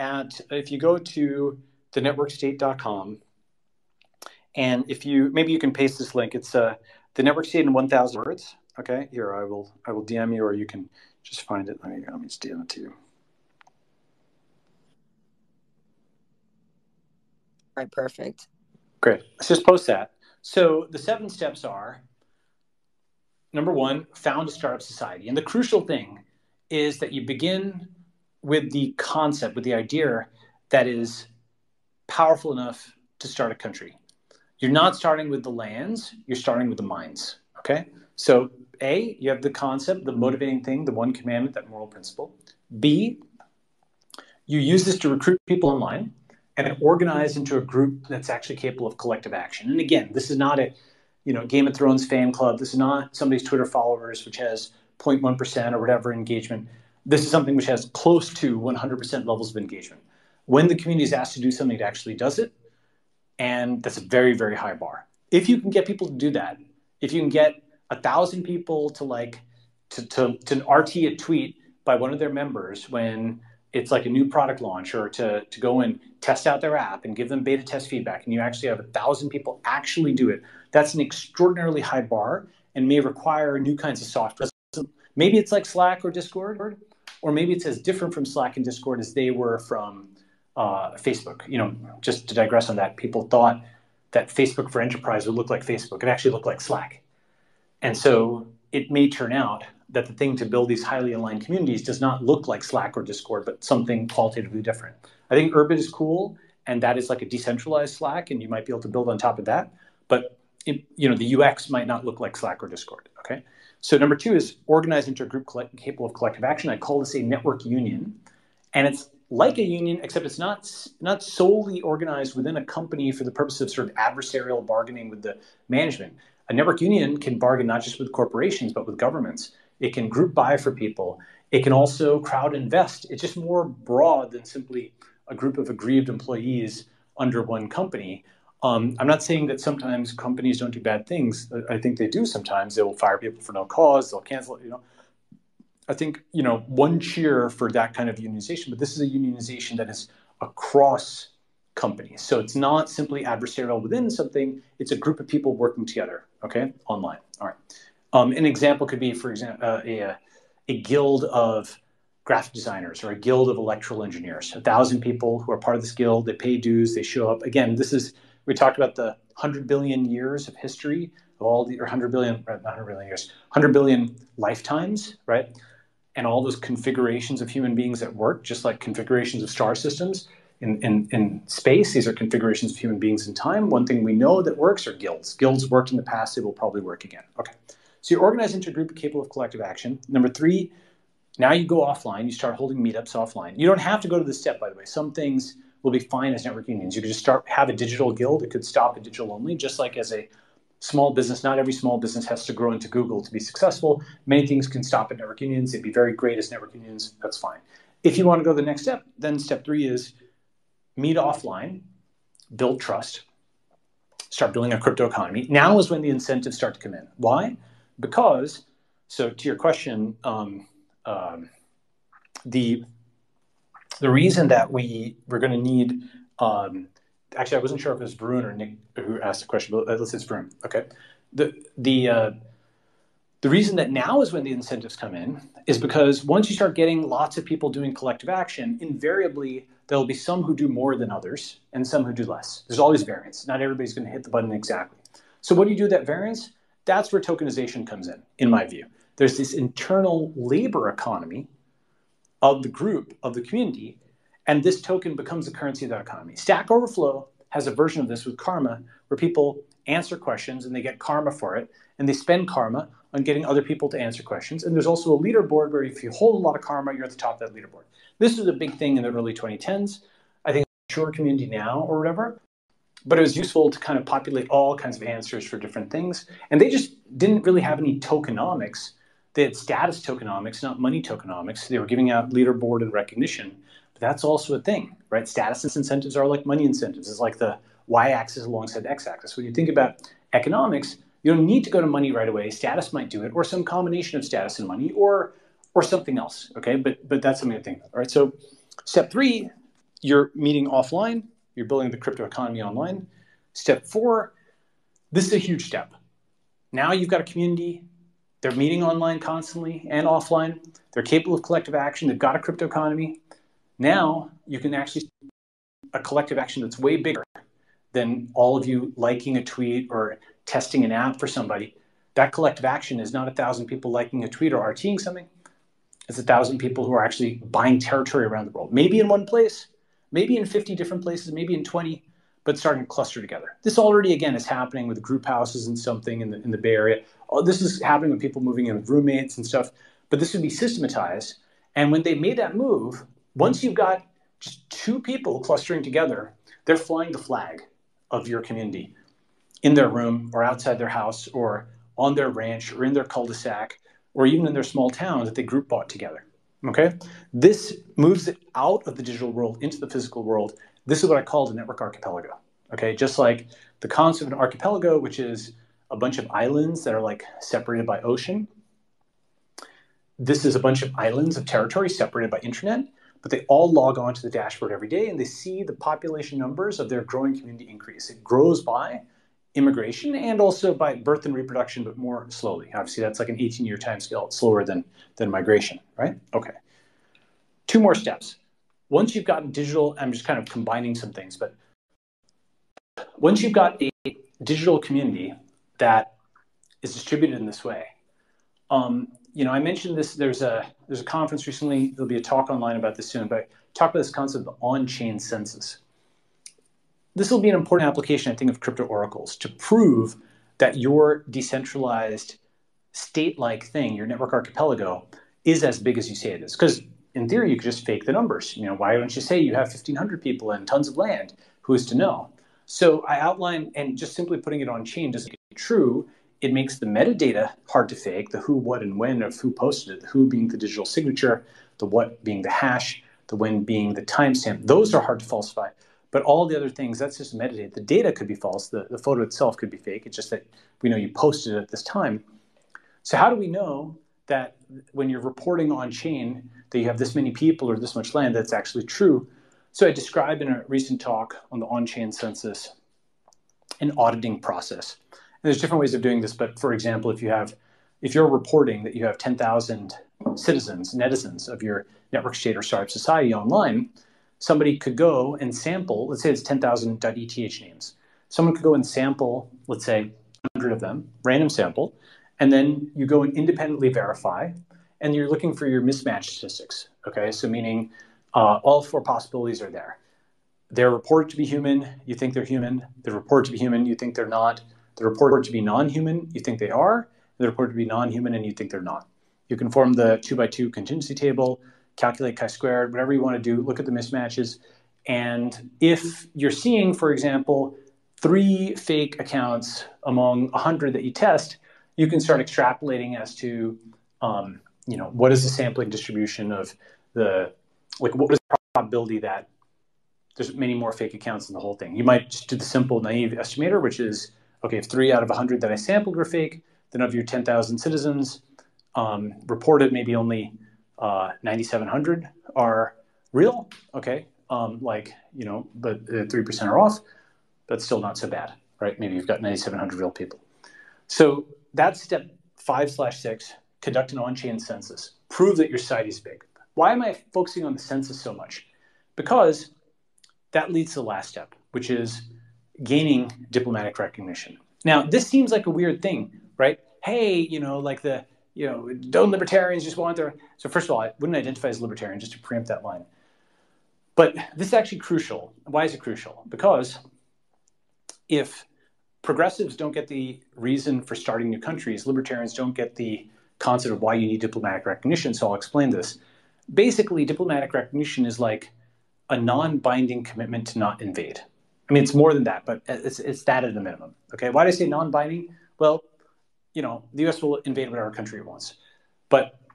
if you go to thenetworkstate.com, and maybe you can paste this link. It's the Network State in 1,000 words. Okay, here I will DM you, or you can just find it. Let me just DM it to you. All right, perfect. Great. Let's just post that. So the 7 steps are: number 1, found a startup society. And the crucial thing is that you begin with the concept, with the idea that is powerful enough to start a country. You're not starting with the lands, you're starting with the minds, okay? So A, you have the concept, the motivating thing, the One Commandment, that moral principle. B, you use this to recruit people online and organize into a group that's actually capable of collective action. And again, this is not a Game of Thrones fan club. This is not somebody's Twitter followers, which has 0.1% or whatever engagement. This is something which has close to 100% levels of engagement. When the community is asked to do something, it actually does it. And that's a very, very high bar. If you can get people to do that, if you can get 1,000 people to RT a tweet by one of their members when it's like a new product launch, or to go and test out their app and give them beta test feedback, and you actually have 1,000 people actually do it, that's an extraordinarily high bar and may require new kinds of software. Maybe it's like Slack or Discord, or maybe it's as different from Slack and Discord as they were from Facebook. Just to digress on that, people thought that Facebook for Enterprise would look like Facebook. It actually looked like Slack. And so it may turn out that the thing to build these highly aligned communities does not look like Slack or Discord, but something qualitatively different. I think Urban is cool, and that is like a decentralized Slack, and you might be able to build on top of that. But the UX might not look like Slack or Discord. Okay. So number 2 is organize into a group capable of collective action. I call this a network union, and it's like a union, except it's not solely organized within a company for the purpose of sort of adversarial bargaining with the management. A network union can bargain not just with corporations, but with governments. It can group buy for people. It can also crowd invest. It's just more broad than simply a group of aggrieved employees under one company. I'm not saying that sometimes companies don't do bad things. I think they do sometimes. They will fire people for no cause. They'll cancel it, I think, one cheer for that kind of unionization, but this is a unionization that is across companies. So it's not simply adversarial within something. It's a group of people working together, okay, online. All right. An example could be, for example, a guild of graphic designers or a guild of electrical engineers, 1,000 people who are part of this guild. They pay dues. They show up. Again, we talked about the 100 billion years of history of all the, or 100 billion, not 100 billion years, 100 billion lifetimes, right? And all those configurations of human beings at work, just like configurations of star systems in space. These are configurations of human beings in time. One thing we know that works are guilds. Guilds worked in the past. They will probably work again. Okay. So you organize into a group capable of collective action. Number 3, now you go offline. You start holding meetups offline. You don't have to go to this step, by the way. Some things will be fine as network unions. You could just have a digital guild. It could stop at digital only, just like as a small business. Not every small business has to grow into Google to be successful. Many things can stop at network unions. They'd be very great as network unions. That's fine. If you want to go to the next step, then step 3 is meet offline, build trust, start building a crypto economy. Now is when the incentives start to come in. Why? Because, so to your question, the reason that we're going to need, actually, I wasn't sure if it was Varun or Nick who asked the question, but let's say it's Varun. Okay. The reason that now is when the incentives come in is because once you start getting lots of people doing collective action, invariably there'll be some who do more than others and some who do less. There's always variance. Not everybody's going to hit the button exactly. So what do you do with that variance? That's where tokenization comes in my view. There's this internal labor economy of the group, of the community, and this token becomes the currency of that economy. Stack Overflow has a version of this with karma, where people answer questions and they get karma for it, and they spend karma on getting other people to answer questions. And there's also a leaderboard where if you hold a lot of karma, you're at the top of that leaderboard. This was a big thing in the early 2010s. I think it's a mature community now or whatever, but it was useful to kind of populate all kinds of answers for different things. And they just didn't really have any tokenomics. They had status tokenomics, not money tokenomics. They were giving out leaderboard and recognition. But that's also a thing, right? Status incentives are like money incentives. It's like the y-axis alongside the x-axis. When you think about economics, you don't need to go to money right away. Status might do it, or some combination of status and money, or something else, okay? But that's something to think about, all right? So step 3, you're meeting offline. You're building the crypto economy online. Step 4, this is a huge step. Now you've got a community. They're meeting online constantly and offline. They're capable of collective action. They've got a crypto economy. Now you can actually a collective action that's way bigger than all of you liking a tweet or testing an app for somebody. That collective action is not 1,000 people liking a tweet or RTing something. It's 1,000 people who are actually buying territory around the world. Maybe in one place, maybe in 50 different places, maybe in 20, but starting to cluster together. This already, again, is happening with group houses and something in the Bay Area. This is happening with people moving in with roommates and stuff, but this would be systematized. And when they made that move, once you've got just 2 people clustering together, they're flying the flag of your community in their room or outside their house or on their ranch or in their cul-de-sac or even in their small town that they group bought together, okay? This moves it out of the digital world into the physical world. This is what I call the network archipelago, okay? Just like the concept of an archipelago, which is a bunch of islands that are like separated by ocean. This is a bunch of islands of territory separated by internet, but they all log on to the dashboard every day and they see the population numbers of their growing community increase. It grows by immigration and also by birth and reproduction, but more slowly. Obviously, that's like an 18-year time scale. It's slower than migration, right? Okay. 2 more steps. Once you've got digital, I'm just kind of combining some things, but once you've got a digital community that is distributed in this way, I mentioned this, there's a conference recently, there'll be a talk online about this soon, but I talked about this concept of on-chain census. this will be an important application, I think, of crypto oracles to prove that your decentralized state-like thing, your network archipelago, is as big as you say it is. Because in theory, you could just fake the numbers. Why don't you say you have 1,500 people and tons of land? Who is to know? So I outline, and just simply putting it on chain doesn't make it true. It makes the metadata hard to fake, the who, what, and when of who posted it, the who being the digital signature, the what being the hash, the when being the timestamp. Those are hard to falsify. But all the other things, that's just metadata. The data could be false. The photo itself could be fake. It's just that we know you posted it at this time. So how do we know that when you're reporting on chain that you have this many people or this much land, that's actually true? So I described in a recent talk on the on-chain census an auditing process. And there's different ways of doing this, but for example, if you're reporting that you have 10,000 citizens, netizens of your network state or startup society online, somebody could go and sample, let's say it's 10,000.eth names. Someone could go and sample, let's say 100 of them, random sample, and then you go and independently verify, and you're looking for your mismatch statistics, okay? So meaning all four possibilities are there. They're reported to be human, you think they're human. They're reported to be human, you think they're not. They're reported to be non-human, you think they are. They're reported to be non-human, and you think they're not. You can form the 2x2 contingency table, calculate chi-squared, whatever you want to do, look at the mismatches. And if you're seeing, for example, 3 fake accounts among 100 that you test, you can start extrapolating as to, what is the sampling distribution of what is the probability that there's many more fake accounts in the whole thing. You might just do the simple naive estimator, which is, okay, if 3 out of 100 that I sampled were fake, then of your 10,000 citizens reported, maybe only 9,700 are real, okay? But 3% are off. That's still not so bad, right? Maybe you've got 9,700 real people. So that's step 5/6, conduct an on-chain census. Prove that your society is big. Why am I focusing on the census so much? Because that leads to the last step, which is gaining diplomatic recognition. Now, this seems like a weird thing, right? Hey, don't libertarians just want their... So first of all, I wouldn't identify as libertarian, just to preempt that line. But this is actually crucial. Why is it crucial? Because if progressives don't get the reason for starting new countries, libertarians don't get the concept of why you need diplomatic recognition, so I'll explain this. Basically, diplomatic recognition is like a non-binding commitment to not invade. I mean, it's more than that, but it's that at a minimum. Okay, why do I say non-binding? Well, the U.S. will invade whatever country it wants,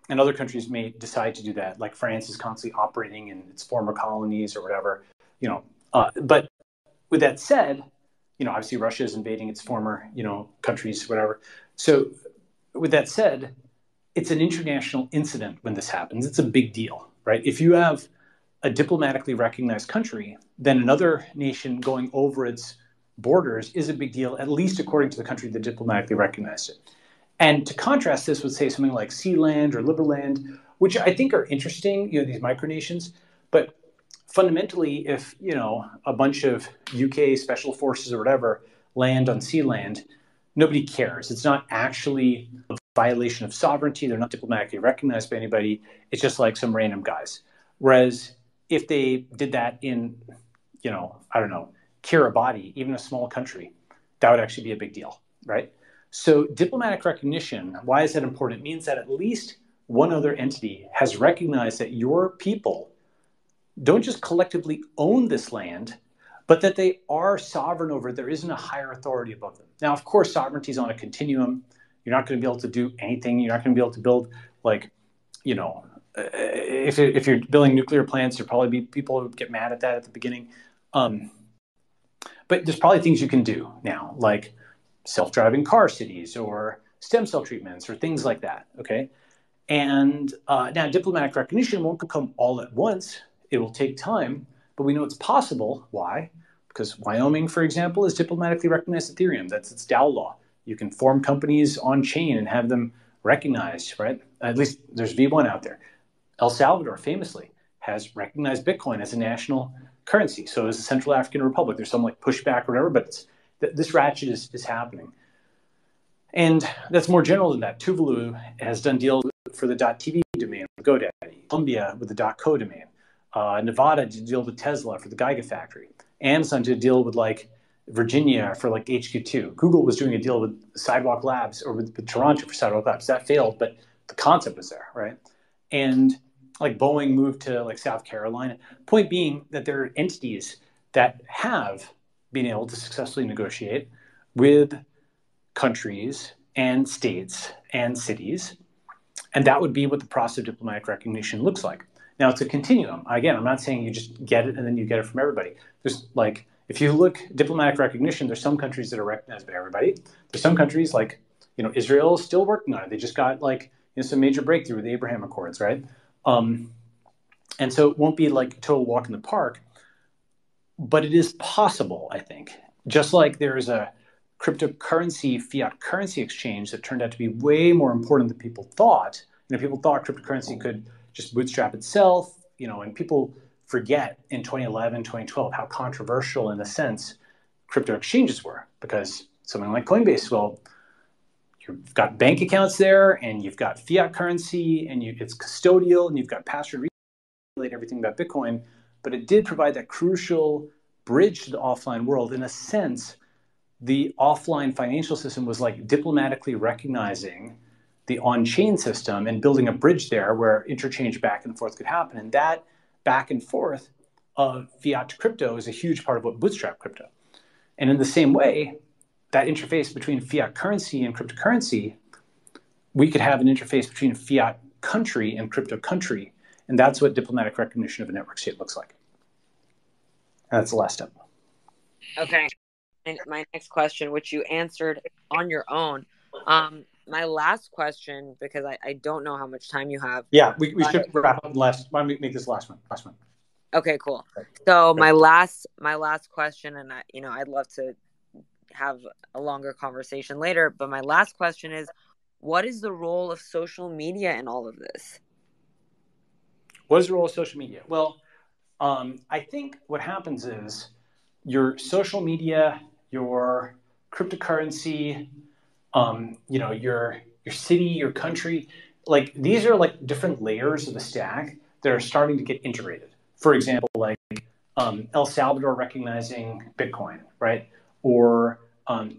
and other countries may decide to do that. Like France is constantly operating in its former colonies or whatever. But with that said, obviously Russia is invading its former countries, whatever. So with that said, it's an international incident when this happens. It's a big deal, right? If you have a diplomatically recognized country, then another nation going over its borders is a big deal, at least according to the country that diplomatically recognized it. And to contrast this with, say, something like Sealand or Liberland, which I think are interesting, these micronations, but fundamentally, if, a bunch of UK special forces or whatever land on Sealand, nobody cares. It's not actually a violation of sovereignty. They're not diplomatically recognized by anybody. It's just like some random guys. Whereas if they did that in, Kiribati, even a small country, that would actually be a big deal, right? So diplomatic recognition, why is that important? It means that at least one other entity has recognized that your people don't just collectively own this land, but that they are sovereign over it. There isn't a higher authority above them. Now, of course, sovereignty is on a continuum. You're not going to be able to do anything. You're not going to be able to build, if you're building nuclear plants, there'll probably be people who get mad at that at the beginning. But there's probably things you can do now, like self-driving car cities or stem cell treatments or things like that, okay? And now diplomatic recognition won't come all at once. It will take time, but we know it's possible. Why? Because Wyoming, for example, is diplomatically recognized Ethereum. That's its DAO law. You can form companies on chain and have them recognized, right? At least there's V1 out there. El Salvador, famously, has recognized Bitcoin as a national currency. So is the Central African Republic. There's some pushback or whatever, but this ratchet is happening. And that's more general than that. Tuvalu has done deals for the .tv domain with GoDaddy, Colombia with the .co domain. Nevada to deal with Tesla for the Gigafactory. Amazon to deal with like Virginia for like HQ2. Google was doing a deal with Sidewalk Labs or with Toronto for Sidewalk Labs. That failed, but the concept was there, right? And like Boeing moved to like South Carolina. Point being that there are entities that have been able to successfully negotiate with countries and states and cities. And that would be what the process of diplomatic recognition looks like. Now, it's a continuum. Again, I'm not saying you just get it and then you get it from everybody. There's like, if you look diplomatic recognition, there's some countries that are recognized by everybody. There's some countries like, Israel is still working on it. They just got like some major breakthrough with the Abraham Accords, right? And so it won't be like a total walk in the park, but it is possible, I think. Just like there is a cryptocurrency, fiat currency exchange that turned out to be way more important than people thought. People thought cryptocurrency could just bootstrap itself, and people forget in 2011, 2012 how controversial, in a sense, crypto exchanges were, because something like Coinbase, well, you've got bank accounts there, and you've got fiat currency, and it's custodial, and you've got password relay, everything about Bitcoin, but it did provide that crucial bridge to the offline world. In a sense, the offline financial system was like diplomatically recognizing the on-chain system and building a bridge there where interchange back and forth could happen. And that back and forth of fiat to crypto is a huge part of what bootstrapped crypto. And in the same way, that interface between fiat currency and cryptocurrency, we could have an interface between a fiat country and crypto country. And that's what diplomatic recognition of a network state looks like. And that's the last step. Okay. And my next question, which you answered on your own. My last question, because I don't know how much time you have. Yeah, we should wrap up. Why don't we make this last one? Okay, cool. So my last question, and I'd love to have a longer conversation later, but my last question is, what is the role of social media in all of this? What is the role of social media? Well, I think what happens is your social media, your cryptocurrency, your city, your country, like these are like different layers of the stack that are starting to get integrated. For example, like El Salvador recognizing Bitcoin, right? Or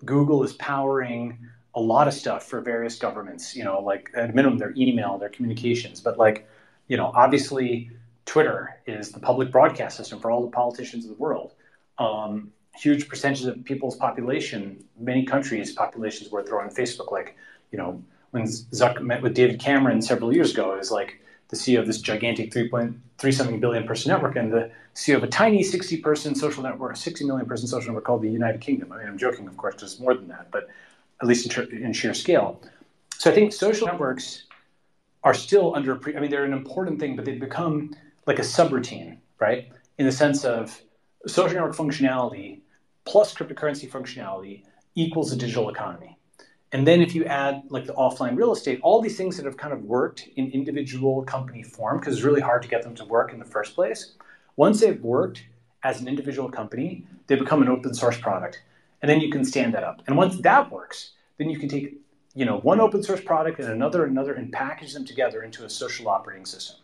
Google is powering a lot of stuff for various governments, like at a minimum their email, their communications, but like, obviously Twitter is the public broadcast system for all the politicians of the world. Huge percentages of people's population, many countries' populations were throwing Facebook. Like, when Zuck met with David Cameron several years ago, it was like the CEO of this gigantic 3.3 billion person network and the CEO of a tiny 60 million person social network called the United Kingdom. I mean, I'm joking, of course, just more than that, but at least in sheer scale. So I think social networks are still they're an important thing, but they've become like a subroutine, right? In the sense of social network functionality plus cryptocurrency functionality equals a digital economy. And then if you add like the offline real estate, all these things that have kind of worked in individual company form, because it's really hard to get them to work in the first place. Once they've worked as an individual company, they become an open source product. And then you can stand that up. And once that works, then you can take one open source product and another, and package them together into a social operating system.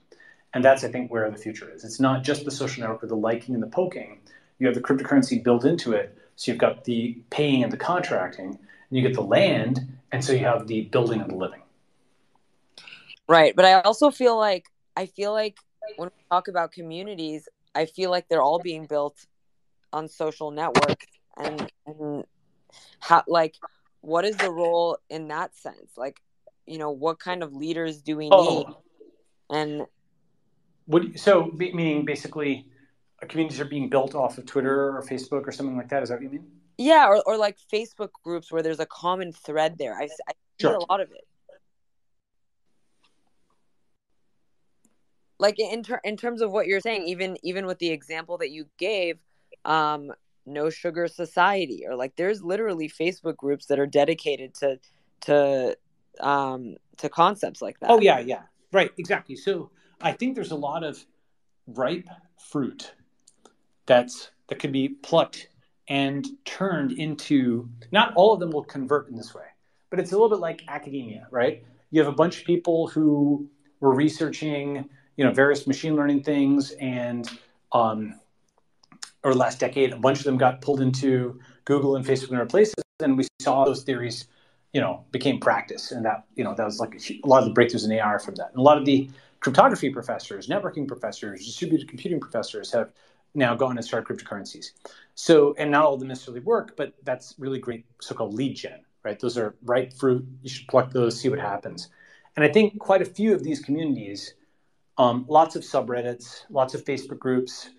And that's, I think, where the future is. It's not just the social network with the liking and the poking. You have the cryptocurrency built into it. So you've got the paying and the contracting, and you get the land. And so you have the building and the living. Right. But I also feel like when we talk about communities, I feel like they're all being built on social networks. And how, like, what is the role in that sense? Like, what kind of leaders do we need? And meaning basically communities are being built off of Twitter or Facebook or something like that? Is that what you mean? Yeah, or like Facebook groups where there's a common thread there. I see a lot of it. Like in terms of what you're saying, even with the example that you gave, No Sugar Society, or like there's literally Facebook groups that are dedicated to concepts like that. Oh yeah, right, exactly. So I think there's a lot of ripe fruit that could be plucked and turned into. Not all of them will convert in this way, but it's a little bit like academia, right? You have a bunch of people who were researching, various machine learning things, and or last decade, a bunch of them got pulled into Google and Facebook and other places, and we saw those theories, became practice, and that was like a lot of the breakthroughs in AI are from that. And a lot of the cryptography professors, networking professors, distributed computing professors have now gone and started cryptocurrencies. So, and not all of them necessarily work, but that's really great so-called lead gen, right? Those are ripe fruit. You should pluck those, see what happens. And I think quite a few of these communities, lots of subreddits, lots of Facebook groups,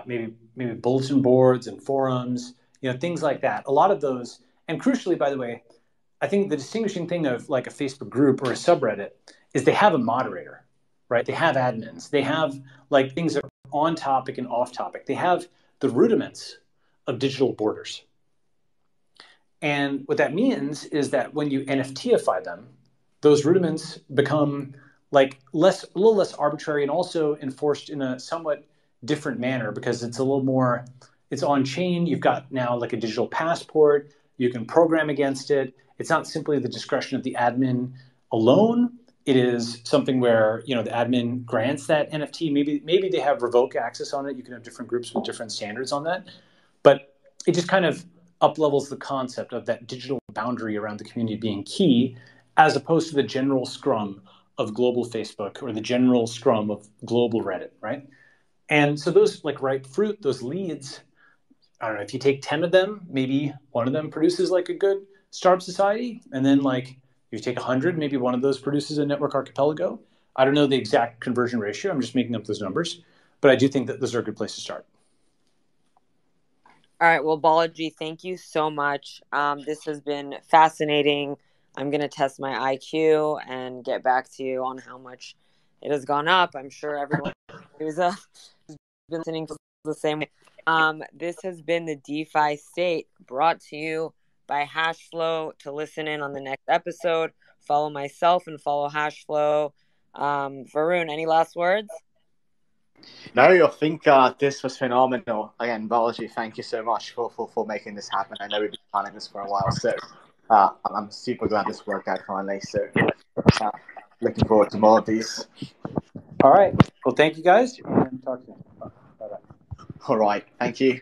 maybe bulletin boards and forums, things like that. A lot of those, and crucially, by the way, I think the distinguishing thing of like a Facebook group or a subreddit is they have a moderator, right? They have admins. They have like things that are on topic and off topic. They have the rudiments of digital borders. And what that means is that when you NFTify them, those rudiments become like a little less arbitrary, and also enforced in a somewhat different manner, because it's a little more, it's on chain. You've got now like a digital passport. You can program against it. It's not simply the discretion of the admin alone. It is something where, the admin grants that NFT. Maybe they have revoke access on it. You can have different groups with different standards on that. But it just kind of up-levels the concept of that digital boundary around the community being key, as opposed to the general scrum of global Facebook or the general scrum of global Reddit, right? And so those like ripe fruit, those leads, I don't know, if you take 10 of them, maybe one of them produces like a good startup society. And then like if you take 100, maybe one of those produces a network archipelago. I don't know the exact conversion ratio. I'm just making up those numbers. But I do think that those are a good place to start. All right. Well, Balaji, thank you so much. This has been fascinating. I'm going to test my IQ and get back to you on how much it has gone up. I'm sure everyone who's been listening to the same way. This has been the DeFi State, brought to you by Hashflow. To listen in on the next episode, follow myself and follow Hashflow. Varun, any last words? No, I think this was phenomenal. Again, Balaji, thank you so much for making this happen. I know we've been planning this for a while, so I'm super glad this worked out finally. So looking forward to more of these. All right. Well, thank you guys. And talk to you. Bye-bye. All right. Thank you.